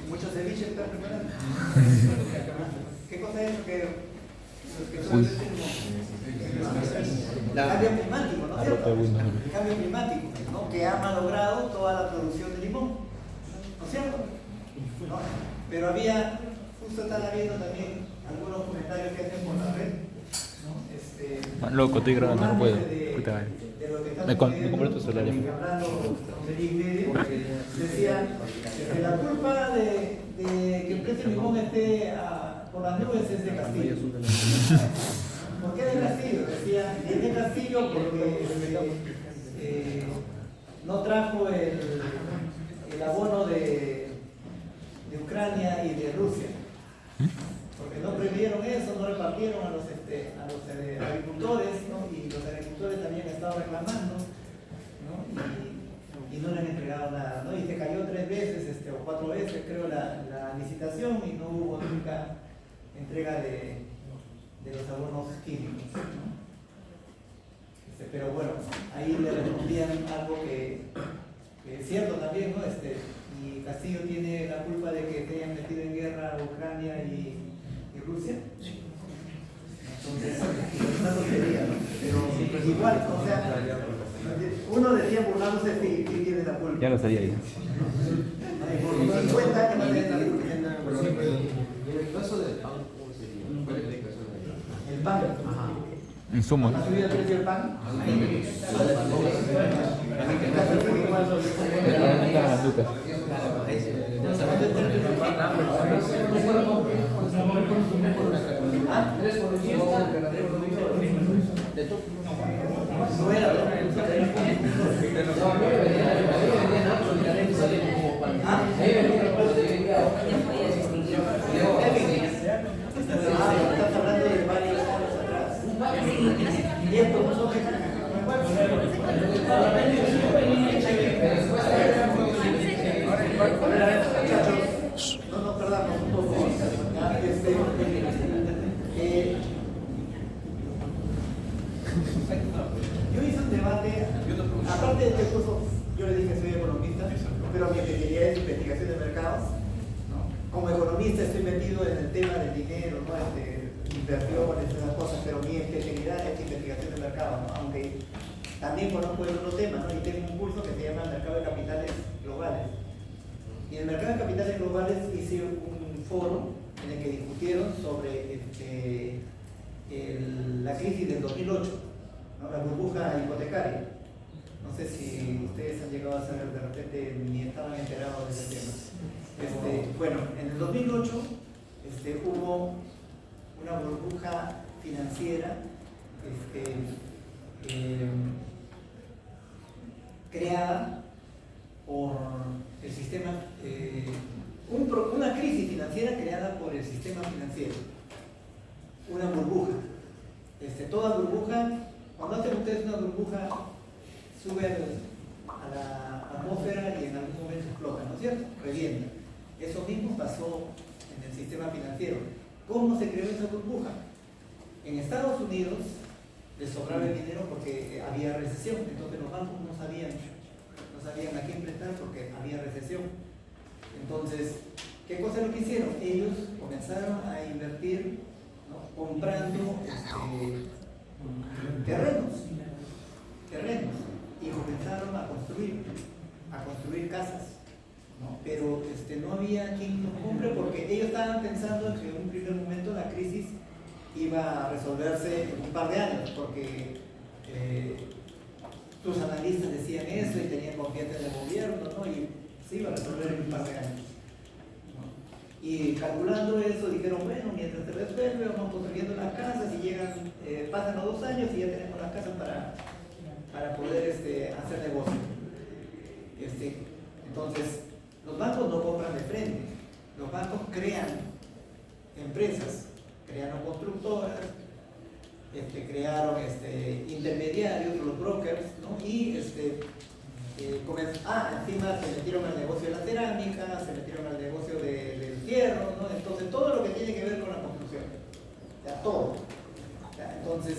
Muchos ceviches están preparando. ¿Qué cosa ha hecho que sube el precio del limón? Cambio climático, ¿no es cierto? Cambio climático, ¿no? Que ha malogrado toda la producción de limón, ¿no es cierto? ¿No? Pero justo están habiendo también algunos comentarios que hacen por la red, ¿no?
Loco, estoy grabando, no puedo.
De lo que está
Me
sucediendo,
compré tu celular ya.
hablando de Big Media, decían que la culpa de que el precio del limón esté por las nubes es de Castillo. ¿Por qué de Castillo? Decía, es de Castillo porque no trajo el abono de Ucrania y de Rusia. Porque no previeron eso, no repartieron a los agricultores, ¿no? Y los agricultores también han estado reclamando, ¿no? Y no le han entregado nada, ¿no? Y se cayó 3 veces o 4 veces, creo, la licitación y no hubo nunca entrega de los abonos químicos, ¿no? Pero bueno, ahí le respondían algo que es cierto también, ¿no? Y Castillo tiene la culpa de que se hayan metido en guerra Ucrania y Rusia. Entonces, es una tontería, ¿no? Pero igual, o sea, uno decía burlándose si tiene la culpa.
Ya lo sabía yo.
Por 50 años va a tener la culpa.
En el caso del pan, ¿cómo sería? ¿Cuál es la explicación de ahí?
El pan.
Ajá.
Insumos.
¿Ha subido el precio del pan?
Lucas.
No era. Estás hablando de varios años atrás. Y esto no son muchachos, no nos perdamos un poco. Yo hice un debate, aparte de este curso, yo le dije que soy economista, pero mi especialidad es investigación de mercados. Como economista estoy metido en el tema del dinero, ¿no? Inversiones, esas cosas, pero mi especialidad es investigación de mercados, ¿no? Aunque también conozco el otro tema, ¿no? Y tengo un curso que se llama Mercado de Capitales Globales. Y en el Mercado de Capitales Globales hice un foro en el que discutieron sobre la crisis del 2008, ¿no? La burbuja hipotecaria. No sé si ustedes han llegado a saber, de repente ni estaban enterados de ese tema. Bueno, en el 2008 hubo una burbuja financiera creada por el sistema, una crisis financiera creada por el sistema financiero, una burbuja. Toda burbuja, cuando hacen ustedes una burbuja, sube a la atmósfera y en algún momento explota, ¿no es cierto? Revienta. Eso mismo pasó en el sistema financiero. ¿Cómo se creó esa burbuja? En Estados Unidos les sobraba el dinero porque había recesión, entonces los bancos no sabían a quién prestar porque había recesión. Entonces, ¿qué cosa es lo que hicieron? Ellos comenzaron a invertir, ¿no? Comprando terrenos y comenzaron a construir casas. ¿No? Pero no había quien los compre porque ellos estaban pensando que en un primer momento la crisis iba a resolverse en un par de años, porque sus analistas decían eso y tenían confianza en el gobierno, ¿no? Y se iba a resolver en un par de años, ¿no? Y calculando eso dijeron, bueno, mientras se resuelve vamos construyendo las casas y pasan los 2 años y ya tenemos las casas para poder hacer negocio. Entonces, los bancos no compran de frente, los bancos crean empresas, crearon constructoras, crearon intermediarios, los brokers, ¿no? Y encima se metieron al negocio de la cerámica, se metieron al negocio del fierro, ¿no? Entonces todo lo que tiene que ver con la construcción, ya todo. Ya, entonces,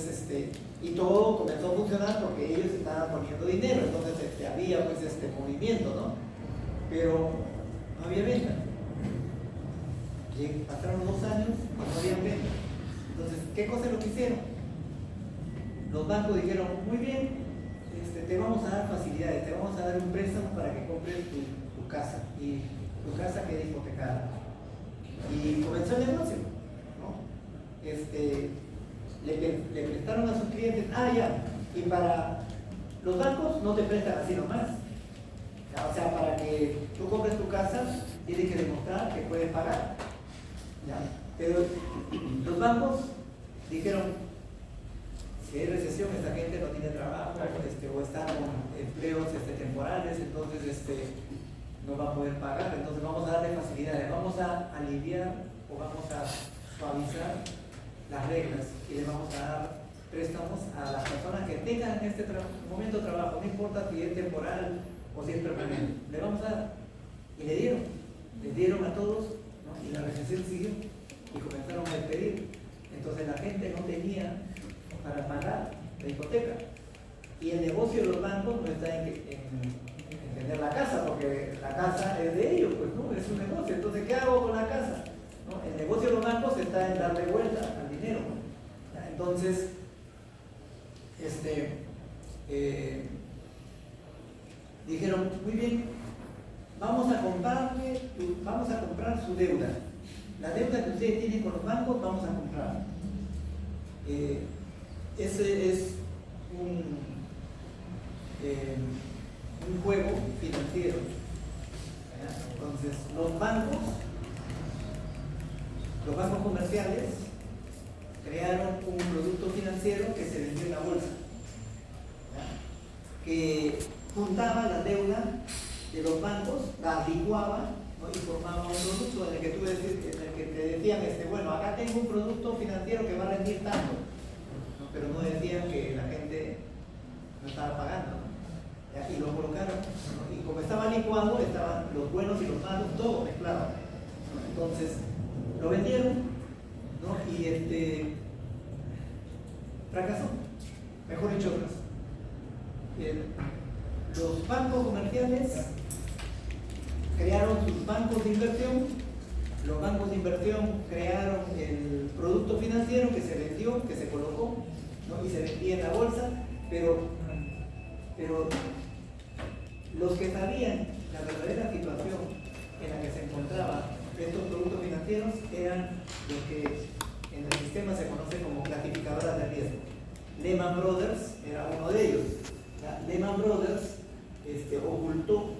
y todo comenzó a funcionar porque ellos estaban poniendo dinero, entonces había pues movimiento, ¿no? Pero no había venta. Pasaron 2 años y no había venta. Entonces, ¿qué cosa es lo que hicieron? Los bancos dijeron, muy bien, te vamos a dar facilidades, te vamos a dar un préstamo para que compres tu casa y tu casa quede hipotecada. Y comenzó el negocio, ¿no? Le prestaron a sus clientes, y para los bancos no te prestan así nomás. O sea, para que tú compres tu casa, tienes que demostrar que puedes pagar. ¿Ya? Pero los bancos dijeron, si hay recesión, esta gente no tiene trabajo, o están con empleos temporales, entonces no va a poder pagar, entonces vamos a darle facilidades, vamos a aliviar o vamos a suavizar las reglas y le vamos a dar préstamos a las personas que tengan en este momento trabajo, no importa si es temporal o si es permanente, le vamos a dar. Y le dieron a todos, ¿no? Y la recesión siguió y comenzaron a despedir. Entonces la gente no tenía para pagar la hipoteca. Y el negocio de los bancos no está en tener la casa, porque la casa es de ellos, pues no, es un negocio. Entonces, ¿qué hago con la casa? ¿No? El negocio de los bancos está en darle vuelta al dinero, ¿no? Entonces, dijeron, muy bien, vamos a comprar su deuda. La deuda que ustedes tienen con los bancos, vamos a comprar. ¿No? Y vamos a comprar su deuda. ¿No? Y vamos a comprar su deuda. La deuda que ustedes tienen con los bancos, vamos a comprar. La deuda que ustedes tienen con los bancos, vamos a comprar. Y vamos a comprar su deuda. La deuda que ustedes tienen con los bancos, vamos a comprar. ese es un juego financiero. Entonces, los bancos comerciales crearon un producto financiero que se vendió en la bolsa, que juntaba la deuda de los bancos, la licuaba, ¿no? Y formaba un producto en el que te decían, bueno, acá tengo un producto financiero que va a rendir tanto, ¿no? Pero no decían que la gente no estaba pagando, ¿no? ¿Ya? Y lo colocaron, ¿no? Y como estaba licuado, estaban los buenos y los malos, todo mezclado, ¿no? Entonces, lo vendieron, ¿no? Y fracasó, mejor dicho, los bancos comerciales crearon sus bancos de inversión, los bancos de inversión crearon el producto financiero que se vendió, que se colocó, ¿no? Y se vendía en la bolsa, pero los que sabían la verdadera situación en la que se encontraban estos productos financieros eran los que en el sistema se conoce como clasificadoras de riesgo. Lehman Brothers era uno de ellos. Lehman Brothers ocultó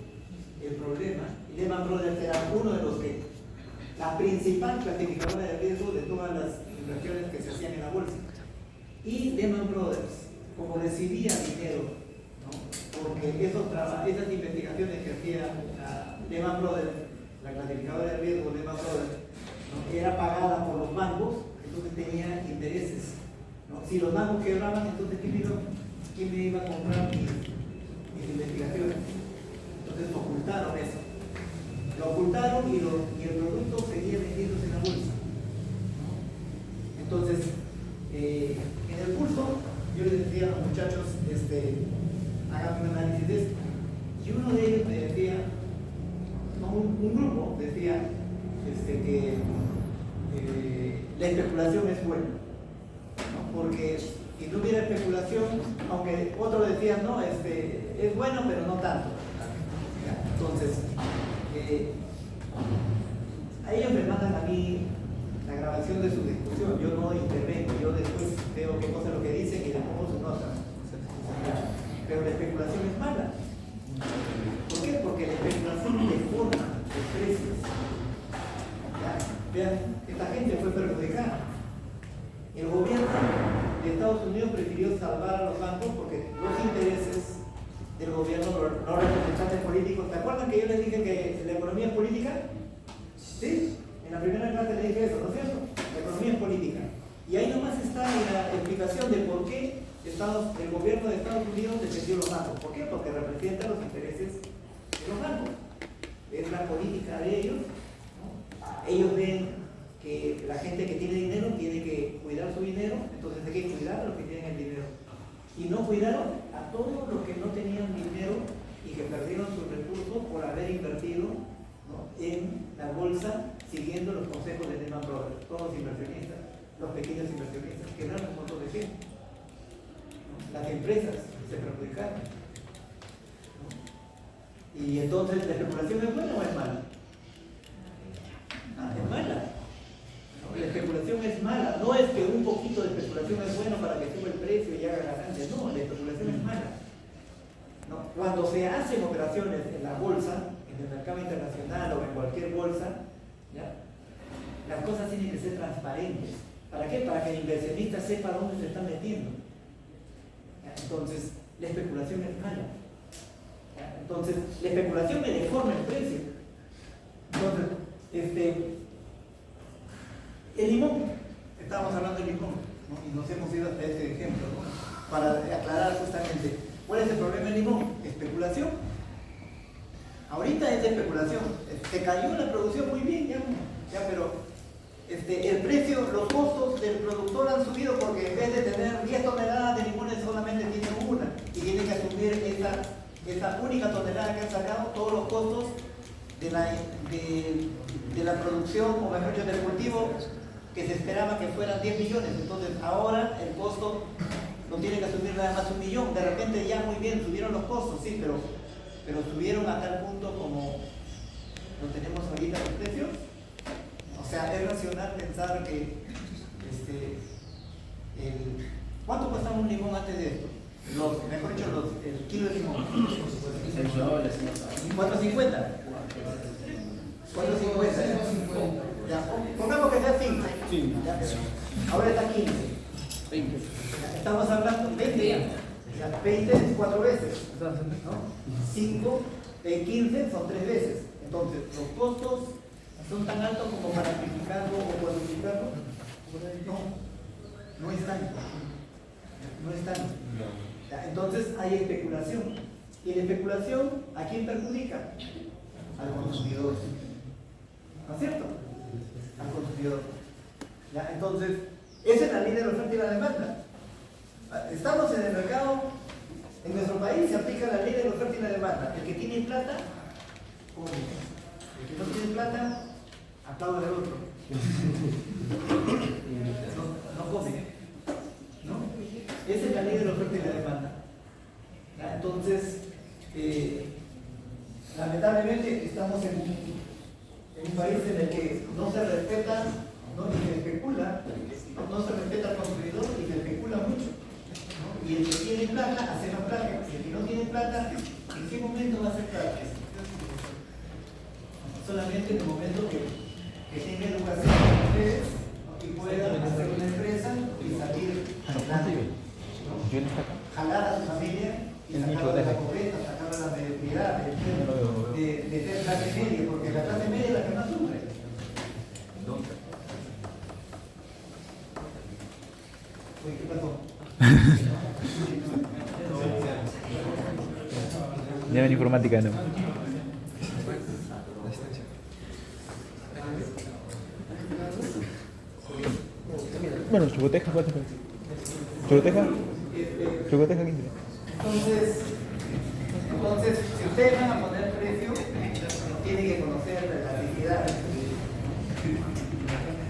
el problema. Lehman Brothers era uno de los que, la principal clasificadora de riesgo de todas las inversiones que se hacían en la bolsa. Y Lehman Brothers, como recibía dinero, ¿no? Porque esas investigaciones que hacía Lehman Brothers, la clasificadora de riesgo Lehman Brothers, ¿no? Era pagada por los bancos, entonces tenía intereses, ¿no? Si los bancos quebraban, entonces ¿quién me iba a comprar mis investigaciones? Entonces ocultaron eso. Lo ocultaron y el producto seguía vendiéndose en la bolsa, ¿no? Entonces, en el curso, yo les decía a los muchachos, hagan un análisis de esto. Y uno de ellos me decía, no, un grupo decía que la especulación es buena, ¿no? Porque si no hubiera especulación, aunque otro decía, no, es bueno, pero no tanto. Entonces, a ellos me mandan a mí la grabación de su discusión, yo no intervengo, yo después veo qué cosa es lo que dicen y le pongo sus notas. Pero la especulación es mala. ¿Por qué? Porque la especulación deforma los precios. ¿Ya? Vean, esta gente fue perjudicada. El gobierno de Estados Unidos prefirió salvar a los bancos porque los intereses del gobierno, los representantes políticos, ¿te acuerdan que yo les dije que la economía es política? ¿Sí? En la primera clase les dije eso, ¿no es cierto? La economía es política. Y ahí nomás está la explicación de por qué el gobierno de Estados Unidos defendió los bancos. ¿Por qué? Porque representa los intereses de los bancos. Es la política de ellos, ¿no? Ellos ven que la gente que tiene dinero tiene que cuidar su dinero, entonces hay que cuidar a los que tienen el dinero. Y no cuidaron a todos los que no tenían dinero y que perdieron sus recursos por haber invertido, ¿no? En la bolsa siguiendo los consejos de Lehman Brothers. Todos los inversionistas, los pequeños inversionistas, quedaron un montón de gente. Las empresas se perjudicaron, ¿no? Y entonces, ¿la especulación es buena o es mala? Es mala, ¿no? La especulación es mala. No es que un poquito de especulación es bueno para que suba el precio y haga ganancias. No, la especulación es mala, ¿no? Cuando se hacen operaciones en la bolsa, en el mercado internacional o en cualquier bolsa, ¿ya? Las cosas tienen que ser transparentes. ¿Para qué? Para que el inversionista sepa dónde se está metiendo. Entonces, la especulación es mala. Entonces, la especulación me deforma el precio. Entonces, el limón, estábamos hablando del limón, ¿no? Y nos hemos ido hasta este ejemplo, ¿no? Para aclarar justamente, ¿cuál es el problema del limón? Especulación. Ahorita es de especulación. Se cayó la producción muy bien, ya, pero el precio, los costos del productor han subido porque en vez de tener 10 toneladas de limones solamente tiene una y tiene que asumir esa única tonelada que han sacado, todos los costos de la producción, o mejor dicho, del cultivo que se esperaba que fueran 10 millones. Entonces ahora el costo no tiene que asumir nada más 1 millón. De repente ya muy bien, subieron los costos, sí, pero subieron a tal punto como lo tenemos ahorita los precios. O sea, es racional pensar que ¿Cuánto costaba un limón antes de esto? Mejor dicho, el kilo de limón. 4.50. 4.50. Ya, pongamos que sea 5. Ya. Ahora está 15.
20.
Ya, estamos hablando 20 ya. Ya, 20 es 4 veces. ¿No? 5 de 15 son 3 veces. Entonces, los costos son tan altos como para triplicarlo o cuadruplicarlo. No están. No están. Ya, entonces hay especulación. Y la especulación, ¿a quién perjudica? Al consumidor. ¿No es cierto? Al consumidor. ¿Ya? Entonces, esa es la ley de la oferta y la demanda. Estamos en el mercado, en nuestro país se aplica la ley de la oferta y la demanda. El que tiene plata, come. El que no tiene plata, aplaude al otro. No come. ¿No? Esa es la ley de la oferta y la demanda. ¿Ya? Entonces, lamentablemente estamos en un país en el que no se respeta, ¿no? Y se especula, no se respeta al consumidor y se especula mucho, ¿no? Y el que tiene plata hace más plata, y el que no tiene plata, ¿en qué momento va a hacer plata? Solamente en el momento que tenga educación con ustedes, ¿no? Y pueda hacer una empresa y salir adelante, ¿no? Jalar a su familia y sacarla de la pobreza, sacarla de la mediocridad, de ser clase media, porque la clase media es la que más sufre. Uy, ¿qué pasó?
Ya en informática no. Bueno, Chucoteja, ¿cuánto fue? ¿Chucoteja? ¿Chucoteja 15?
Entonces, si ustedes van a poner precio, tienen que conocer la elasticidad.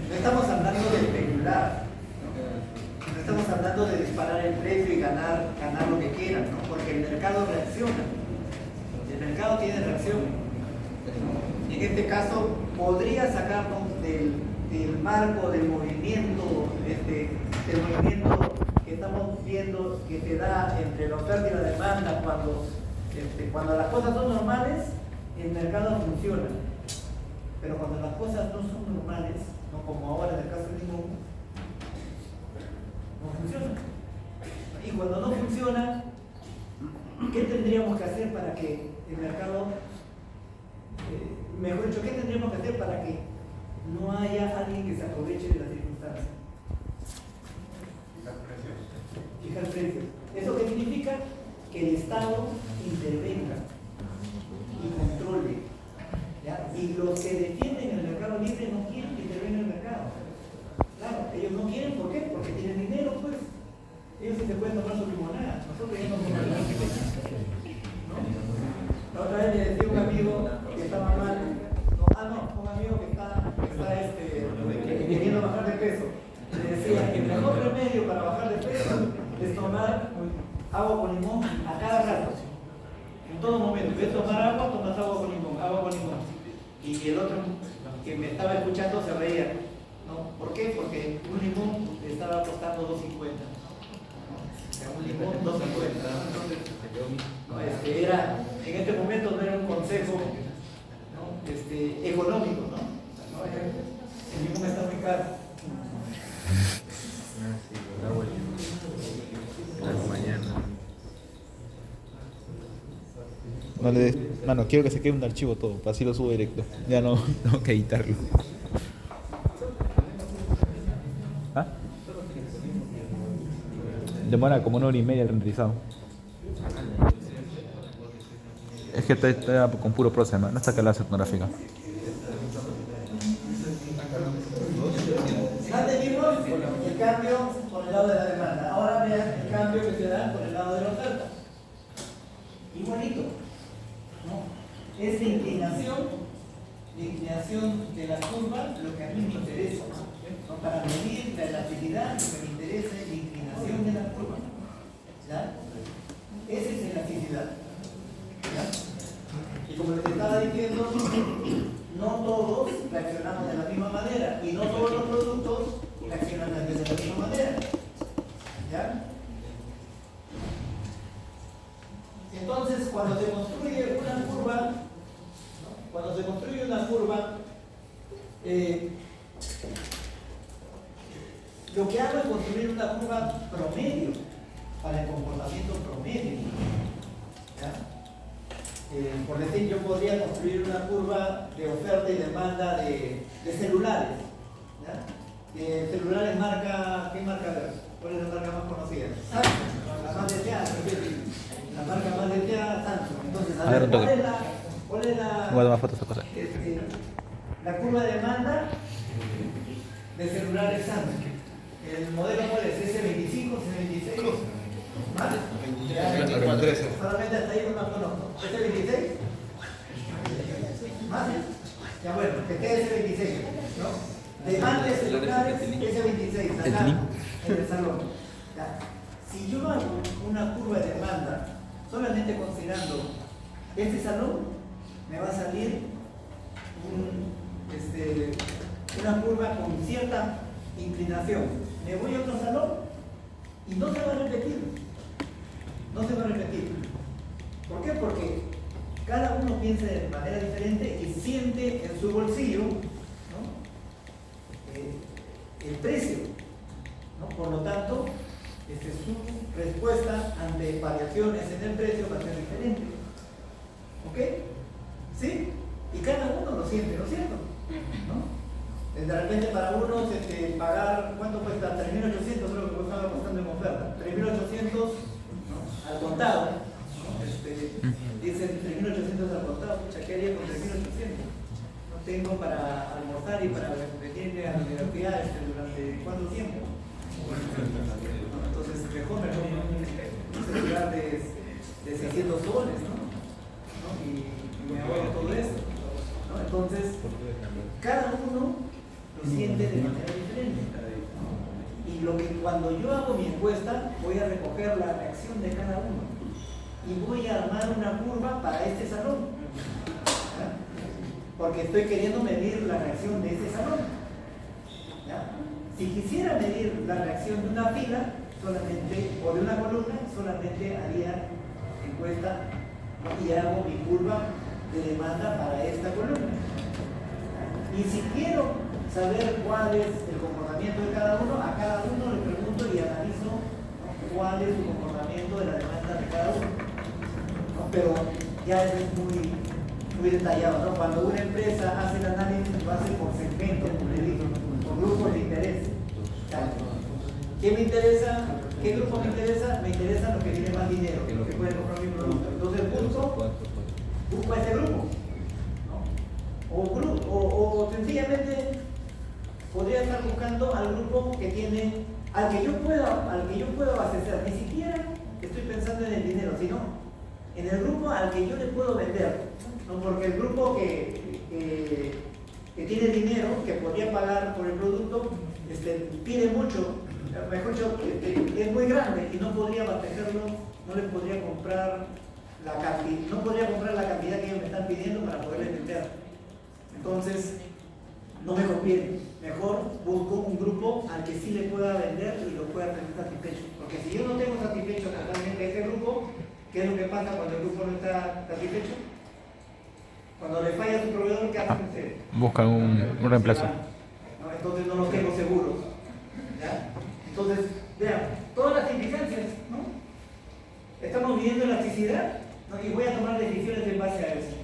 No estamos hablando de especular, no estamos hablando de disparar el precio y ganar lo que quieran, ¿no? Porque el mercado reacciona. El mercado tiene reacción. En este caso, podría sacarnos del marco del movimiento, del movimiento que estamos viendo que se da entre la oferta y la demanda cuando las cosas son normales, el mercado funciona. Pero cuando las cosas no son normales, no como ahora en el caso del limón, no funciona. Y cuando no funciona, ¿qué tendríamos que hacer para que el mercado, mejor dicho, qué tendríamos que hacer para que no haya alguien que se aproveche de las circunstancias? Fijar precios. ¿Eso qué significa? Que el Estado intervenga y controle. ¿Ya? Y los que defienden el mercado libre no quieren que intervenga el mercado. Claro, ellos no quieren, ¿por qué? Porque tienen dinero, pues. Ellos sí se pueden tomar su limonada. Nosotros ya no tomamos nada. ¿No? La otra vez le decía a un amigo que estaba mal. Un amigo que está queriendo bajar de peso. Le decía que el mejor remedio para bajar de peso es tomar agua con limón a cada rato. En todo momento. En vez de tomar agua, tomas agua con limón. Y el otro que me estaba escuchando se reía. ¿No? ¿Por qué? Porque un limón le estaba costando $2.50. Un limón $2.50. Entonces, en este momento no era un consejo, ¿no? Económico, ¿no? El limón está muy caro.
No le des. Mano, quiero que se quede un archivo todo, para así lo subo directo. Ya no tengo que editarlo. ¿Ah? Demora como 1 hora y media el renderizado. Es que está con puro procesamiento, no está calada etnográfica.
Antes vimos el cambio por el lado de la demanda. Ahora vean el cambio que se da por el lado de la oferta. Igualito, ¿no? Es la inclinación de la curva lo que a mí me interesa, ¿no? Para medir la elasticidad, lo que me interesa es la inclinación de la curva. ¿Ya? Esa es la elasticidad. ¿Ya? Y como les estaba diciendo, no todos reaccionamos de la misma manera y no todos los productos reaccionan de la misma manera. ¿Ya? Entonces, cuando se construye una curva, ¿no? Cuando se construye una curva, lo que hago es construir una curva promedio para el comportamiento promedio. ¿Ya? Por decir, yo podría construir una curva de oferta y demanda de celulares. ¿Ya? Celulares marca, ¿qué marca? ¿Cuál es la marca más conocida? Samsung, la más deseada, la marca más deseada, Samsung. Entonces, a ver, ¿cuál es la
Voy a tomar fotos de cosas.
la curva de demanda de celulares Samsung? El modelo cuál es, S25, S26, ¿vale? Solamente hasta ahí no me conozco. ¿S26? ¿Más? Ya bueno, que esté S26, ¿no? Demanda de celulares S26, acá, en el salón. Ya. Si yo hago una curva de demanda solamente considerando este salón, me va a salir una curva con cierta inclinación. Me voy a otro salón y no se va a repetir. No se va a repetir. ¿Por qué? Porque cada uno piensa de manera diferente y siente en su bolsillo, ¿no? El precio, ¿no? Por lo tanto, su respuesta ante variaciones en el precio va a ser diferente. ¿Ok? ¿Sí? Y cada uno lo siente, ¿no es cierto? ¿No? De repente para unos pagar, ¿cuánto cuesta? 3.800 creo que estaba costando en oferta. 3.800, ¿no? Al contado. Dicen 3.800 al contado. Pucha, ¿qué haría con 3.800? No tengo para almorzar y para venirme a la universidad durante ¿cuánto tiempo? Entonces mejor un celular de 600 soles, ¿no? Y me ahorro todo eso, ¿no? Entonces, cada uno lo siente de manera diferente. Y cuando yo hago mi encuesta, voy a recoger la reacción de cada uno. Y voy a armar una curva para este salón. ¿Ya? Porque estoy queriendo medir la reacción de ese salón. ¿Ya? Si quisiera medir la reacción de una fila, solamente, o de una columna, solamente haría encuesta y hago mi curva de demanda para esta columna. Y si quiero saber cuál es el comportamiento de cada uno, a cada uno le pregunto y analizo, ¿no? Cuál es el comportamiento de la demanda de cada uno. ¿No? Pero ya eso es muy detallado, ¿no? Cuando una empresa hace el análisis, lo hace por segmentos, por grupos de interés. ¿Qué me interesa? ¿Qué grupo me interesa? Me interesa lo que tiene más dinero, lo que puede comprar mi producto. Entonces busco a ese grupo. O sencillamente podría estar buscando al grupo que tiene, al que yo puedo abastecer. Ni siquiera estoy pensando en el dinero, sino en el grupo al que yo le puedo vender, ¿no? Porque el grupo que tiene dinero, que podría pagar por el producto, pide mucho, mejor dicho, es muy grande y no podría abastecerlo, no les podría comprar no podría comprar la cantidad que ellos me están pidiendo para poderles vender. Entonces, no me conviene. Mejor busco un grupo al que sí le pueda vender y lo pueda tener satisfecho. Porque si yo no tengo satisfecho totalmente ese grupo, ¿qué es lo que pasa cuando el grupo no está satisfecho? Cuando le falla a su proveedor, ¿qué hacen ustedes?
Buscan un reemplazo.
¿No? Entonces no los tengo seguros. ¿Ya? Entonces, vean, todas las implicancias, ¿no? Estamos midiendo elasticidad, ¿no? Y voy a tomar decisiones en base a eso.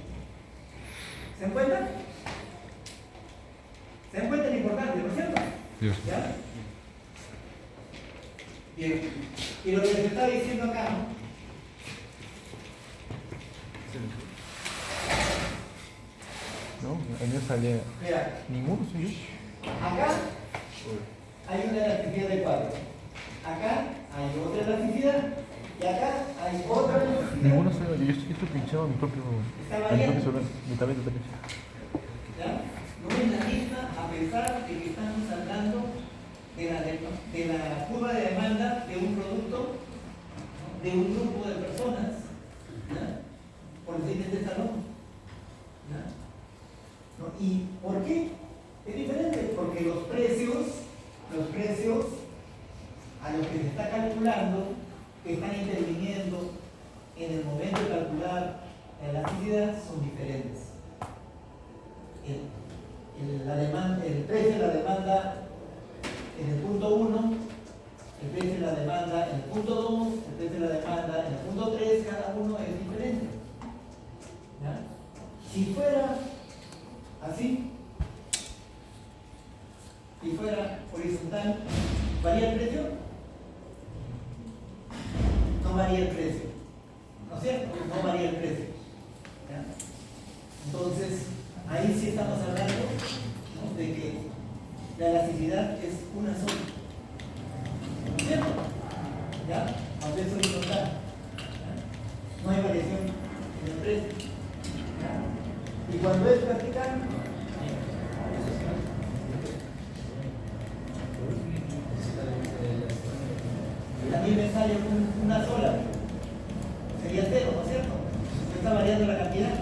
¿Se dan cuenta? ¿Se dan cuenta de lo importante, no es cierto?
Sí.
¿Ya? Bien. Y lo que les está diciendo acá, ¿no?
No, a mí me salía
Mira,
ninguno, sí.
acá hay una elasticidad de 4. Acá hay otra elasticidad. Y acá hay otra elasticidad.
Ninguno se yo estoy pinchado a mi propio solvente, mi tableta está pinchada.
¿Ya? No es la misma a pesar de que estamos hablando de la curva de demanda de un producto, ¿no? De un grupo de personas, ¿ya? Por decir de este salón. ¿Ya? ¿No? ¿Y por qué? Es diferente, porque los precios a los que se está calculando, que están interviniendo en el momento de calcular la elasticidad son diferentes. El precio de la demanda en el punto 1, el precio de la demanda en el punto 2, el precio de la demanda en el punto 3, cada uno es diferente. ¿Ya? Si fuera así, si fuera horizontal, ¿varía el precio? No varía el precio, ¿no es cierto? No varía el precio. ¿Ya? Entonces, ahí sí estamos hablando, ¿no?, de que la elasticidad es una sola, ¿no es cierto? ¿Ya? Cuando es horizontal, ¿ya? No hay variación en el precio. ¿Ya? Y cuando es vertical, también me sale una sola, sería cero, ¿no es cierto? No está variando la cantidad.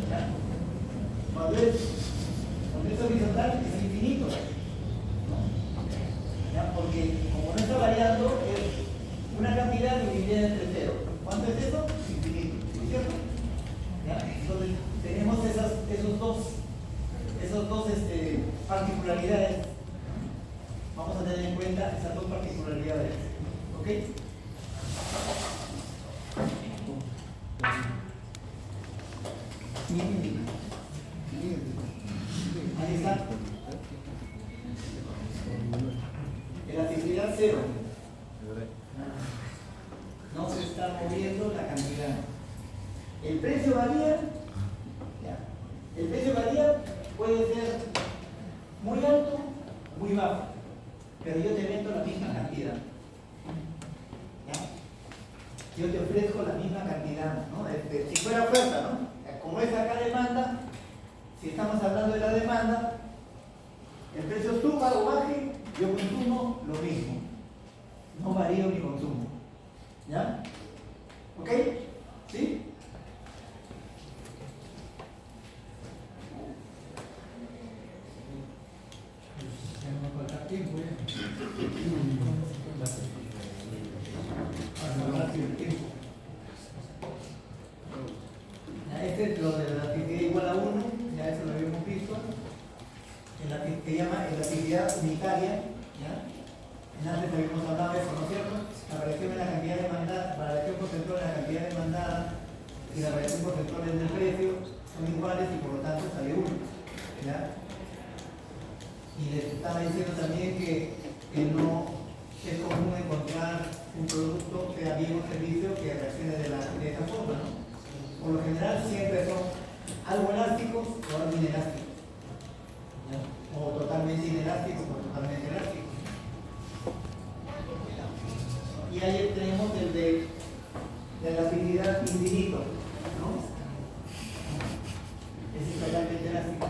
¿Ya? Cuando es horizontal es infinito, ¿no? ¿Ya? Porque como no está variando es una cantidad dividida entre cero. ¿Cuánto es eso? Infinito, ¿no es cierto? ¿Ya? Entonces tenemos esos dos particularidades. Vamos a tener en cuenta esas dos particularidades. ¿Ok? Ahí está. Elasticidad cero. No se está moviendo la cantidad. El precio varía. ¿Ya? El precio varía, puede ser muy alto, muy bajo, pero yo te vendo la misma cantidad. ¿Ya? Yo te ofrezco la misma cantidad, ¿no? Si fuera oferta, ¿no? Como es acá demanda, si estamos hablando de la demanda, el precio suba o baje, yo consumo lo mismo. No varío mi consumo. ¿Ya? ¿Ok? ¿Sí? Este es lo de la elasticidad igual a 1, ya eso lo habíamos visto. Se llama elasticidad unitaria. ¿Ya? Antes habíamos hablado de eso, ¿no es cierto? La variación en la cantidad demandada, la variación porcentual en la cantidad demandada y la variación porcentual en el precio son iguales y por lo tanto sale 1. ¿Ya? Y les estaba diciendo también que no es común encontrar un producto, sea bien o servicio, que reaccione de esa forma, ¿no? Por lo general siempre son algo elásticos o algo inelásticos, ¿ya? O totalmente inelásticos o totalmente elásticos. Y ahí tenemos el de la elasticidad infinito, ¿no? Es totalmente elástico.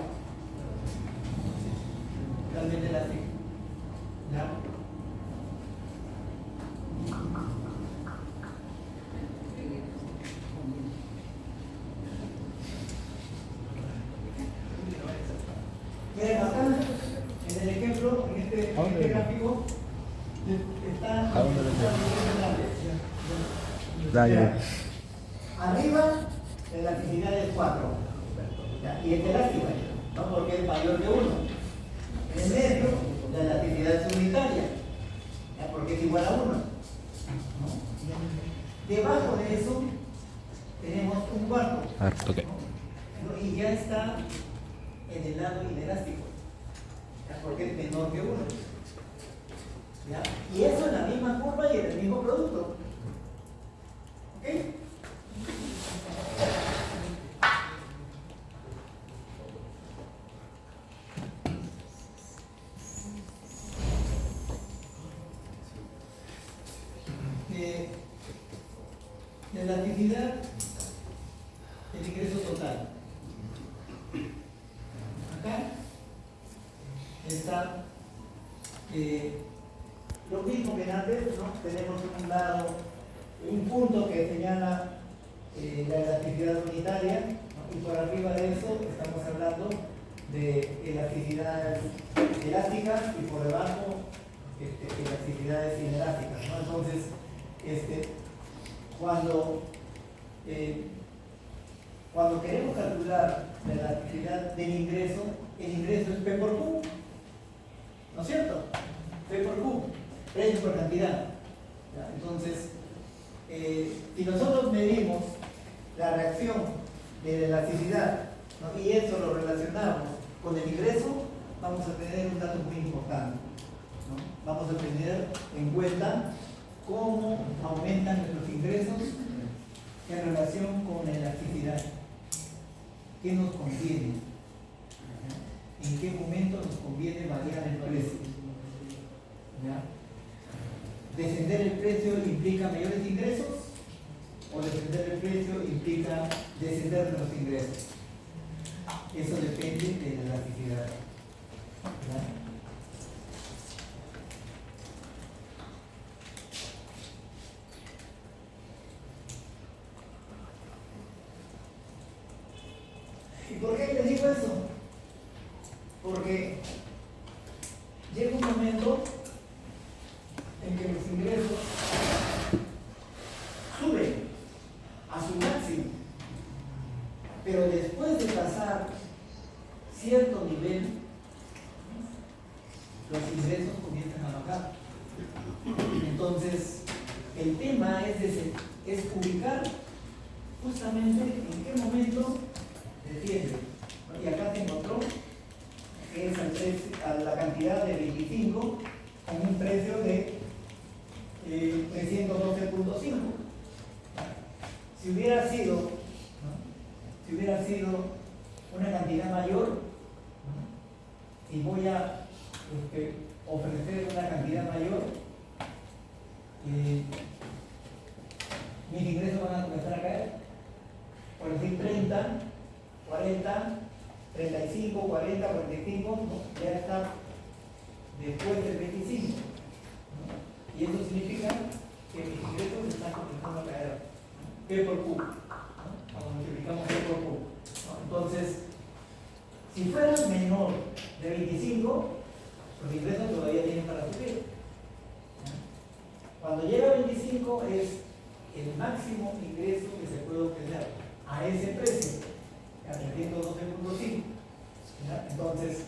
Totalmente elástico. ¿Ya? Miren, acá en el ejemplo, en este gráfico, está arriba la elasticidad es 4, ¿ya? Y es elástico, ¿no? Porque es mayor que 1. En el medio la elasticidad es unitaria, ¿ya? Porque es igual a 1, ¿no? Debajo de eso tenemos un cuarto, ¿no? Y ya está en el lado inelástico, ¿ya? Porque es menor que 1. ¿Ya? Y eso en la misma curva y en el mismo producto. ¿Ok? De la actividad, el ingreso total. Acá está lo mismo que antes, ¿no? Tenemos un lado, un punto que señala la elasticidad unitaria, ¿no? Y por arriba de eso estamos hablando de elasticidades elásticas y por debajo elasticidades inelásticas, ¿no? Entonces, cuando, cuando queremos calcular la elasticidad del ingreso, el ingreso es P por Q, ¿no es cierto? P por Q, precio por cantidad. ¿Ya? Entonces, si nosotros medimos la reacción de la elasticidad, ¿no? Y eso lo relacionamos con el ingreso, vamos a tener un dato muy importante, ¿no? Vamos a tener en cuenta cómo aumentan nuestros ingresos en relación con la elasticidad. ¿Qué nos conviene? ¿En qué momento nos conviene variar el precio? ¿Ya? ¿Descender el precio implica mayores ingresos? ¿O descender el precio implica descender de los ingresos? Eso depende de la elasticidad. ¿Ya? ¿Y por qué les digo eso? Porque llega un momento en que los ingresos suben a su máximo, pero después de pasar cierto nivel, los ingresos comienzan a bajar. Entonces, el tema es ubicar justamente en qué momento desciende. Y acá tengo otro, que es a la cantidad de 25 con un precio de 312.5. Si hubiera sido, ¿no? Si hubiera sido una cantidad mayor, ¿no? Y voy a ofrecer una cantidad mayor, mis ingresos van a comenzar a caer. Por decir 30, 40, 35, 40, 45, ¿no? Ya está después del 25. ¿No? Y eso significa que mis ingresos están comenzando a caer. P por Q. ¿No? Cuando multiplicamos P por Q. ¿No? Entonces, si fuera menor de 25, los ingresos todavía tienen para subir. ¿No? Cuando llega a 25 es el máximo ingreso que se puede obtener a ese precio, a 312.5. Entonces,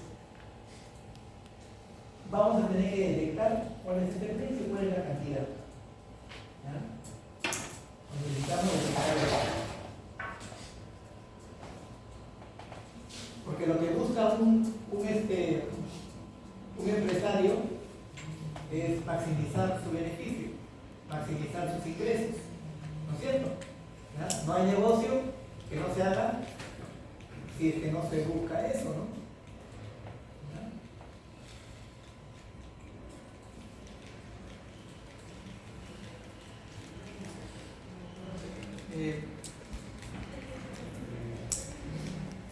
vamos a tener que detectar cuál es este precio y cuál es la cantidad. ¿Ya? Necesitamos detectar. Porque lo que busca un empresario es maximizar su beneficio, maximizar sus ingresos. ¿No es cierto? ¿Ya? No hay negocio que no se haga si es que no se busca eso, ¿no?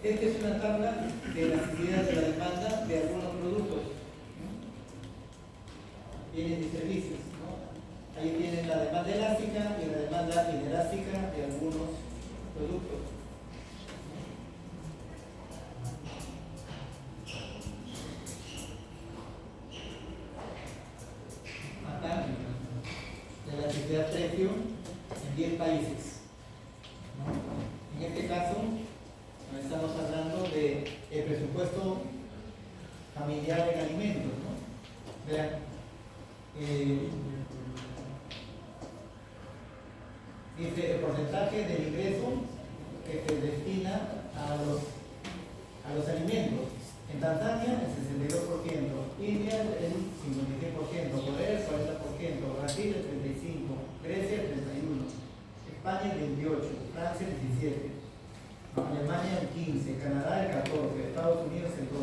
Esta es una tabla de elasticidad de la demanda de algunos productos, ¿no? Bienes y servicios, ¿no? Ahí tienen la demanda elástica y la demanda inelástica de algunos productos. Acá, la elasticidad precio en 10 países, ¿no? En este caso, estamos hablando del presupuesto familiar en alimentos, ¿no? Vean, dice el porcentaje del ingreso que se destina a los alimentos. En Tanzania el 62%, India el 56%, Corea el 40%, Brasil el 35%, Grecia el 31%, España el 28%, Francia el 17%. Alemania el 15%, Canadá el 14%, Estados Unidos el 12%.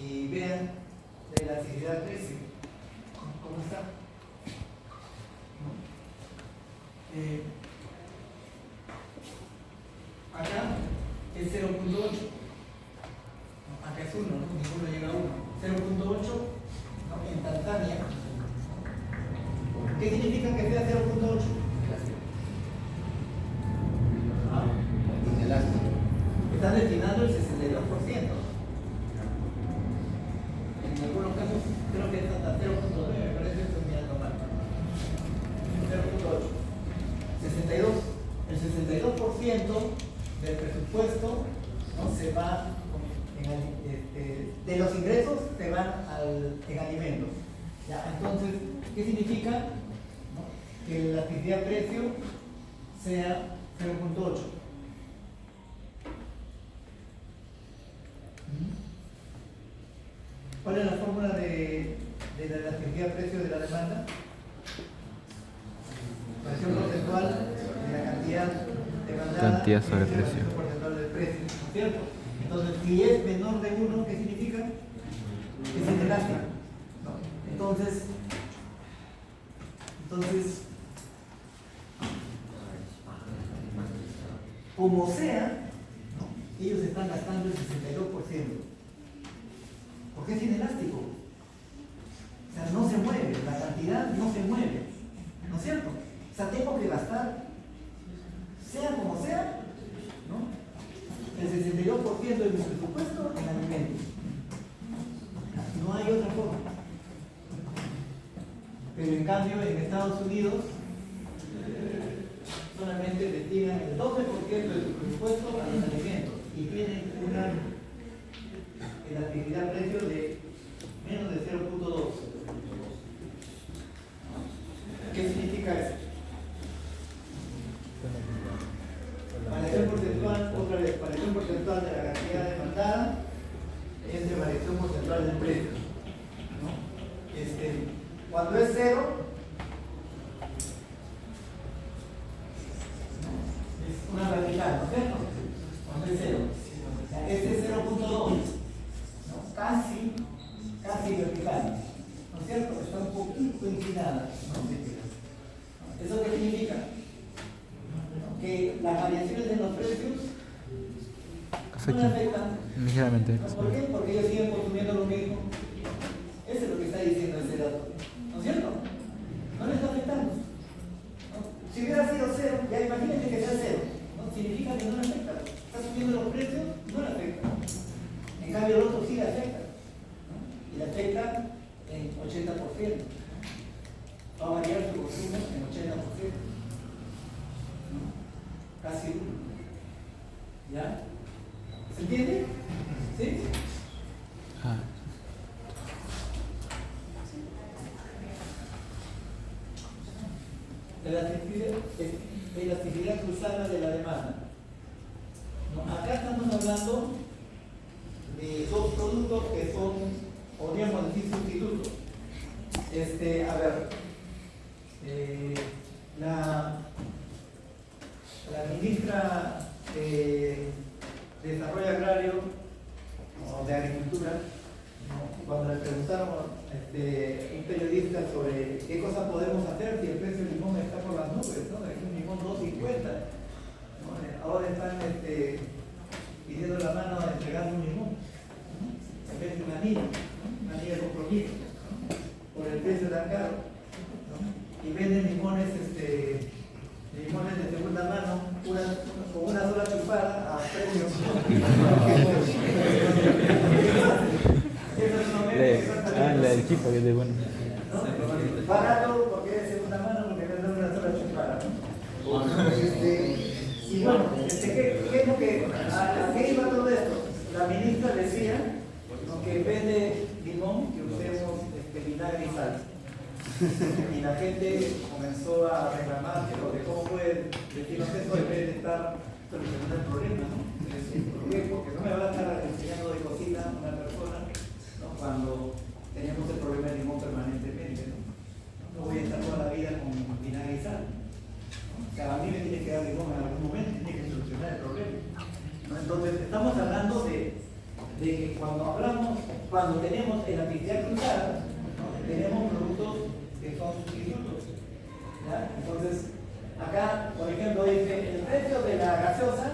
Y vean la elasticidad precio. ¿Cómo está? Acá es 0.8. Acá es 1, ¿no? Ninguno llega a 1. 0.8, ¿no? En Tanzania. ¿Qué significa que sea 0.8?
Inelástico.
Están destinando el 62%. En algunos casos creo que es hasta 0.5. en alimentos. ¿Ya? Entonces, ¿qué significa? ¿No? Que la elasticidad precio sea 0.8. ¿Cuál es la fórmula de la elasticidad precio de la demanda? Fracción porcentual de la cantidad demandada.
Cantidad sobre precio.
Fracción porcentual del precio, ¿no es cierto? Entonces, si es menor de 1, ¿qué significa? Es inelástico. ¿No? Entonces, como sea, ¿no? Ellos están gastando el 62%. Porque es inelástico. O sea, no se mueve, la cantidad no se mueve. ¿No es cierto? O sea, tengo que gastar, sea como sea, ¿no? El 62% de mi presupuesto en alimentos. No hay otra forma. Pero en cambio, en Estados Unidos, solamente destinan el 12% de su presupuesto a los alimentos y tienen una elasticidad precio de menos de 0.2. ¿Qué significa eso? Variación porcentual, otra vez, variación porcentual de la cantidad demandada es de variación porcentual del precio, ¿no? Cuando es 0, es una radical, ¿no es cierto? Cuando es 0. Este es 0.2, ¿no? Casi vertical, ¿no es cierto? Está un poquito inclinada, ¿no? ¿Eso qué significa? Que las variaciones en los precios no le afectan.
Ligeramente.
¿Por qué? Porque ellos siguen consumiendo lo mismo. Eso es lo que está diciendo ese dato. ¿No es cierto? No le está afectando. ¿No? Si hubiera sido 0, ya imagínense que sea 0. ¿No? Significa que no le afecta. Está subiendo los precios, no le afecta. En cambio, el otro sí le afecta. ¿No? Y le afecta en 80%. Va a variar su consumo en 80%. ¿No? Casi 1. ¿Ya? ¿Se entiende? ¿Sí?
Ah.
Elasticidad cruzada de la demanda. ¿No? Acá estamos hablando de dos productos que son, podríamos decir, sustitutos. A ver, la ministra de Desarrollo Agrario o de Agricultura, ¿no? Cuando le preguntaron un periodista sobre qué cosas podemos hacer si el precio del limón está por las nubes, ¿no? Es un limón 2.50, ¿no? Ahora están pidiendo la mano a entregar un limón, ¿no? En vez de una anillo, ¿no? Una anillo de compromiso, ¿no? Por el precio tan caro, ¿no? Y venden limones de segunda mano, con una sola chupada a precio.
La del equipo que es de bueno.
¿No? Barato porque es de segunda mano, porque venden una sola chupada, ¿no? Y bueno, ¿qué es lo que, a qué iba todo esto? La ministra decía, ¿no?, que en vez de limón que usemos vinagre y sal. Y la gente comenzó a reclamar de cómo puede decirnos eso en vez de estar solucionando el problema, ¿no? ¿Por qué? Porque no me va a estar enseñando de cocina una persona, ¿no?, cuando tenemos el problema del limón permanentemente, ¿no? No voy a estar toda la vida con vinagre y sal, ¿no? O sea, a mí me tiene que dar limón en algún momento, tiene que solucionar el problema, ¿no? Entonces, estamos hablando de que cuando tenemos elasticidad cruzada, ¿no?, tenemos productos que son sustitutos, ¿ya? Entonces, acá, por ejemplo, dice el precio de la gaseosa,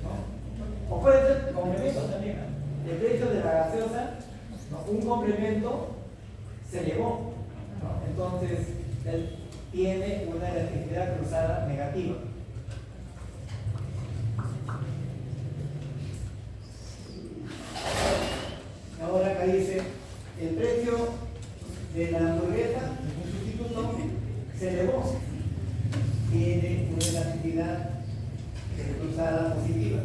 ¿no?, o puede ser complementos también, ¿no?, el precio de la gaseosa, ¿no?, un complemento se llevó, ¿no? Entonces, él tiene una elasticidad cruzada negativa. Ahora acá dice el precio de la hamburguesa, un sustituto, se elevó, tiene una elasticidad cruzada positiva.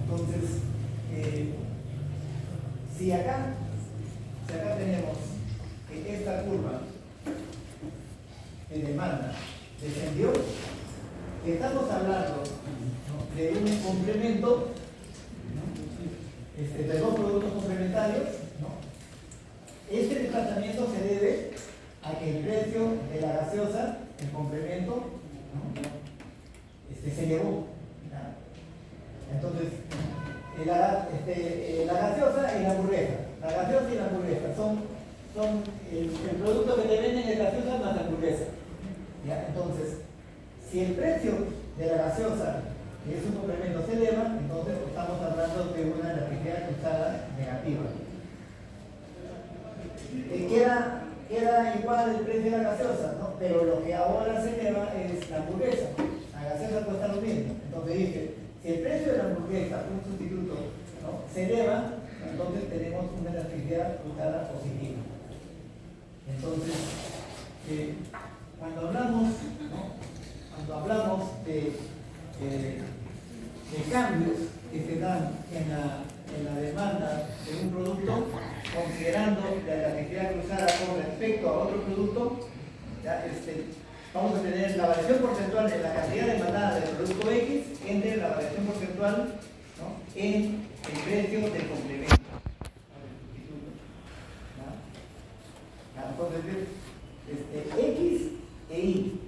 Entonces, si acá, o desplazamiento se debe a que el precio de la gaseosa, el complemento, ¿no? Se elevó. ¿Ya? Entonces, la gaseosa y la hamburguesa. La gaseosa y la hamburguesa son el producto que te venden es gaseosa más hamburguesa. ¿Ya? Entonces, si el precio de la gaseosa, que es un complemento, se eleva, entonces estamos hablando de una elasticidad cruzada negativa. Queda igual el precio de la gaseosa, ¿no? Pero lo que ahora se eleva es la hamburguesa. La gaseosa cuesta lo mismo. Entonces dice, si el precio de la hamburguesa, un sustituto, ¿no?, se eleva, entonces tenemos una elasticidad cruzada positiva. Entonces, cuando hablamos, ¿no?, de cambios que se dan en la demanda de un producto, considerando la elasticidad cruzada con respecto a otro producto, ¿ya? Vamos a tener la variación porcentual de la cantidad demandada del producto X entre la variación porcentual, ¿no?, en el precio del complemento. Entonces, X e Y,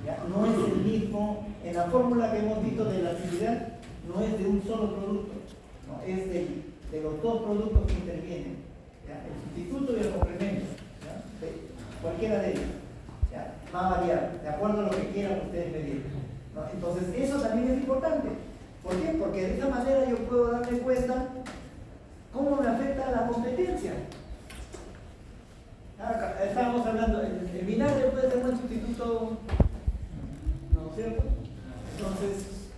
¿ya?, no es el mismo. En la fórmula que hemos visto de elasticidad, no es de un solo producto, ¿no?, es de los dos productos que intervienen, ¿ya?, el sustituto y el complemento, ¿ya?, de cualquiera de ellos, ¿ya?, va a variar de acuerdo a lo que quieran ustedes medir, ¿no? Entonces, eso también es importante. ¿Por qué? Porque de esa manera yo puedo darme cuenta cómo me afecta la competencia. Estábamos hablando, el vinagre puede ser un buen sustituto, ¿no es cierto? Entonces,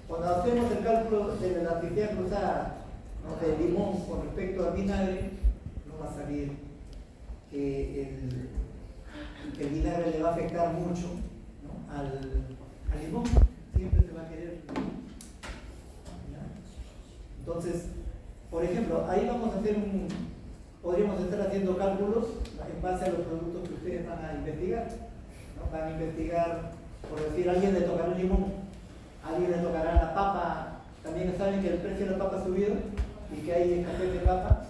cuando hacemos el cálculo de la elasticidad cruzada, ¿no?, del limón con respecto al vinagre, no va a salir que el vinagre le va a afectar mucho, ¿no?, al limón. Siempre se va a querer, ¿ya? Entonces, por ejemplo, ahí vamos a hacer podríamos estar haciendo cálculos en base a los productos que ustedes van a investigar, ¿no? Van a investigar, por decir, a alguien le tocará el limón, a alguien le tocará la papa. También saben que el precio de la papa ha subido y que hay escasez de papa,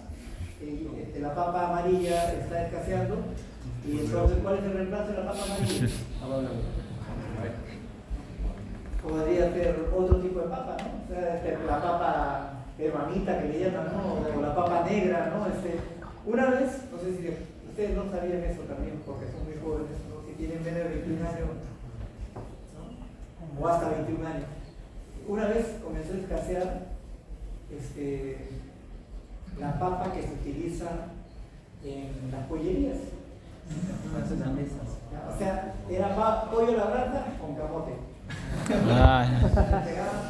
y la papa amarilla está escaseando, y entonces, ¿cuál es el reemplazo de la papa amarilla? Podría ser otro tipo de papa, ¿no? O sea, la papa peruanita que le llaman, ¿no?, o la papa negra, ¿no? Una vez, no sé si ustedes no sabían eso también, porque son muy jóvenes, ¿no?, si tienen menos de 21 años, ¿no?, o hasta 21 años. Una vez comenzó a escasear la papa que se utiliza en las pollerías. O sea, era pollo a la brasa con camote. Pegaban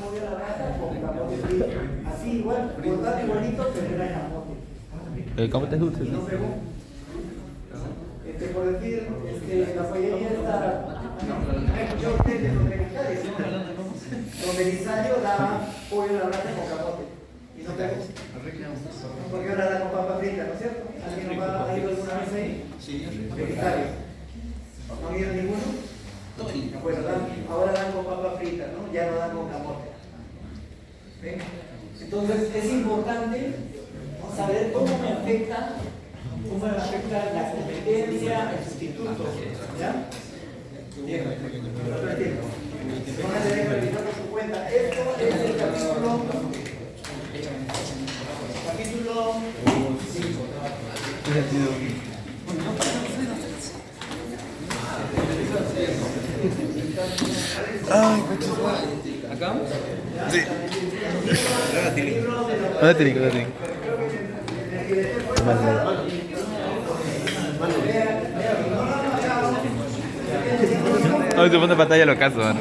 pollo a la brasa con camote frito. Así igual, cortado igualito, pero era camote.
El camote es dulce.
Y no pegó. Por decir, la pollería está. Yo ustedes los Belisario, ¿no? Los Belisario daban pollo a la brasa con camote. Y no pegó. Porque ahora dan con papa frita, ¿no es cierto? ¿Alguien nos ha ido alguna vez ahí? Sí. Belisario. ¿No ha habido ninguno? Bueno, ahora dan con papa frita, ¿no? Ya no dan con camote. ¿Ven? Entonces es importante, ¿no?, saber cómo me afecta la competencia, el sustituto. ¿Ya? Bien. Van a tener que revisar por su cuenta. Esto es el capítulo 5.
Ay,
¿Acá?
sí. ¿Dónde te digo? No, se pone pantalla lo caso, ¿no?